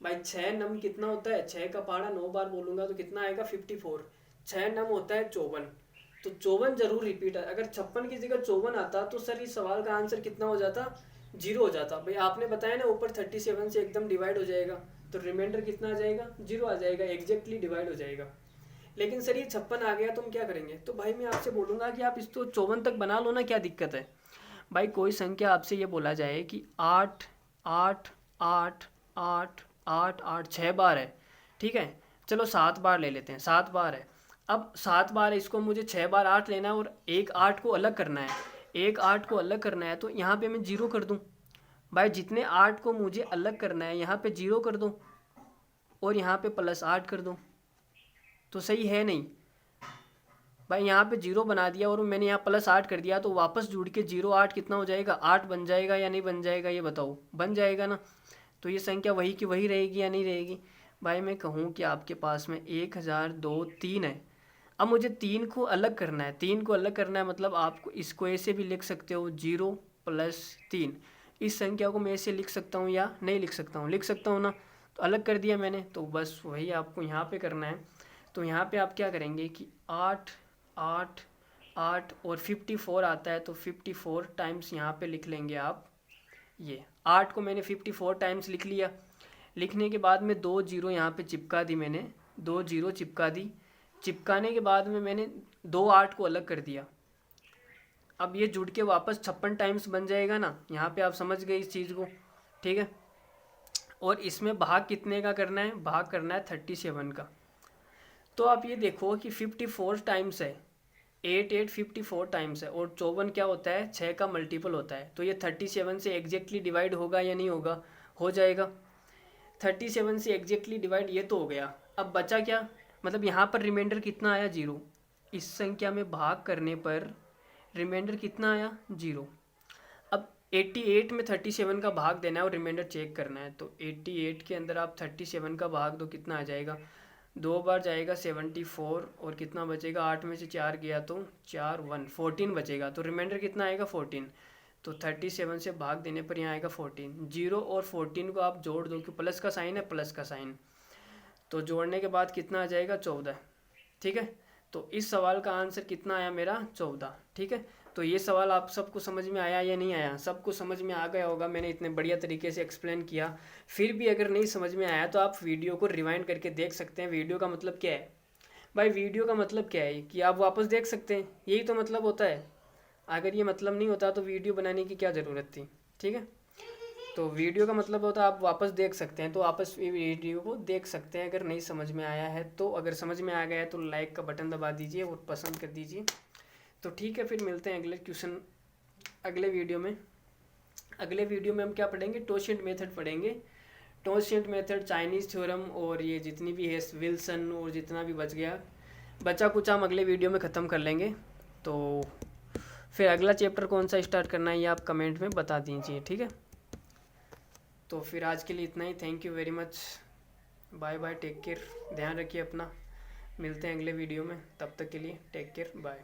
भाई। 6 नम कितना होता है, 6 का पहाड़ा 9 बार बोलूंगा तो कितना आएगा, 54। 6 नम होता है 54, तो 54 जरूर रिपीट है। अगर 56 की जगह 54 आता तो सर इस सवाल का आंसर कितना हो जाता, 0 हो जाता। भाई आपने बताया ना ऊपर 37 से एकदम डिवाइड हो जाएगा, तो रिमाइंडर कितना आ जाएगा, 0 आ जाएगा, एग्जैक्टली डिवाइड हो जाएगा। लेकिन सर ये 56 आ गया तो हम क्या करेंगे? तो भाई मैं आपसे बोलूँगा कि आप इसको 54 तक बना लो ना, क्या दिक्कत है भाई। कोई संख्या आपसे ये बोला जाए कि 8, 8, 8, 8, 8, 8 6 बार है। ठीक है, चलो 7 बार ले लेते हैं, 7 बार है। अब 7 बार है, इसको मुझे 6 बार 8 लेना है और एक 8 को अलग करना है। एक 8 को अलग करना है तो यहाँ पे मैं 0 कर दूँ भाई। जितने 8 को मुझे अलग करना है यहाँ पे 0 कर दो और यहाँ पे +8 कर दो, तो सही है नहीं भाई। यहाँ पे 0 बना दिया और मैंने यहाँ +8 कर दिया, तो वापस जुड़ के 0 8 कितना हो जाएगा, 8 बन जाएगा या नहीं बन जाएगा, ये बताओ। बन जाएगा ना। तो ये संख्या वही की वही रहेगी या नहीं रहेगी भाई। मैं कहूँ कि आपके पास में 1, 1000, 2, 3 है। अब मुझे 3 को अलग करना है। 3 को अलग करना है मतलब आपको इसको ऐसे भी लिख सकते हो, 0 + 3। इस संख्या को मैं ऐसे लिख सकता हूँ या नहीं लिख सकता हूँ, लिख सकता हूँ ना। तो अलग कर दिया मैंने, तो बस वही आपको यहाँ पे करना है। तो यहाँ पे आप क्या करेंगे कि 8, 8, 8 और 54 आता है, तो 54 टाइम्स यहाँ पे लिख लेंगे आप। ये 8 को मैंने 54 टाइम्स लिख लिया। लिखने के बाद में 2 0 यहाँ पे चिपका दी मैंने, 2 0 चिपका दी। चिपकाने के बाद में मैंने 2 8 को अलग कर दिया। अब ये जुड़ के वापस 56 टाइम्स बन जाएगा ना। यहाँ पे आप समझ गए इस चीज़ को, ठीक है। और इसमें भाग कितने का करना है, भाग करना है 37 का। तो आप ये देखो कि 54 टाइम्स है, 8 8 54 टाइम्स है, और 54 क्या होता है, 6 का मल्टीपल होता है। तो ये 37 से एग्जैक्टली डिवाइड होगा या नहीं होगा, हो जाएगा। 37 से एग्जैक्टली डिवाइड ये तो हो गया। अब बचा क्या, मतलब यहाँ पर रिमाइंडर कितना आया, 0। इस संख्या में भाग करने पर रिमाइंडर कितना आया 0। अब 88 में 37 का भाग देना है और रिमाइंडर चेक करना है। तो 88 के अंदर आप 37 का भाग दो, कितना आ जाएगा, 2 बार जाएगा 74 और कितना बचेगा, 8 में से 4 गया तो 4 1 14 बचेगा। तो रिमाइंडर कितना आएगा 14। तो 37 से भाग देने पर यहाँ आएगा 14। 0 और 14 को आप जोड़ दो, कि प्लस का साइन है, प्लस का साइन, तो जोड़ने के बाद कितना आ जाएगा 14। ठीक है, तो इस सवाल का आंसर कितना आया मेरा 14। ठीक है, तो ये सवाल आप सबको समझ में आया या नहीं आया? सबको समझ में आ गया होगा, मैंने इतने बढ़िया तरीके से एक्सप्लेन किया। फिर भी अगर नहीं समझ में आया तो आप वीडियो को रिवाइंड करके देख सकते हैं। वीडियो का मतलब क्या है भाई, वीडियो का मतलब क्या है कि आप वापस देख सकते हैं, यही तो मतलब होता है। अगर ये मतलब नहीं होता तो वीडियो बनाने की क्या ज़रूरत थी। ठीक है, तो वीडियो का मतलब होता है आप वापस देख सकते हैं, तो वापस वीडियो को देख सकते हैं अगर नहीं समझ में आया है तो। अगर समझ में आ गया है तो लाइक का बटन दबा दीजिए और पसंद कर दीजिए। तो ठीक है, फिर मिलते हैं अगले क्वेश्चन, अगले वीडियो में। अगले वीडियो में हम क्या पढ़ेंगे, टोशिएंट मेथड पढ़ेंगे। टोशिएंट मेथड, चाइनीज़ थ्योरम और ये जितनी भी है विल्सन और जितना भी बचा कुछ हम अगले वीडियो में ख़त्म कर लेंगे। तो फिर अगला चैप्टर कौन सा स्टार्ट करना है ये आप कमेंट में बता दीजिए। ठीक है, तो फिर आज के लिए इतना ही। Thank you very much, bye bye, take care, ध्यान रखिए अपना। मिलते हैं अगले वीडियो में, तब तक के लिए टेक केयर, बाय।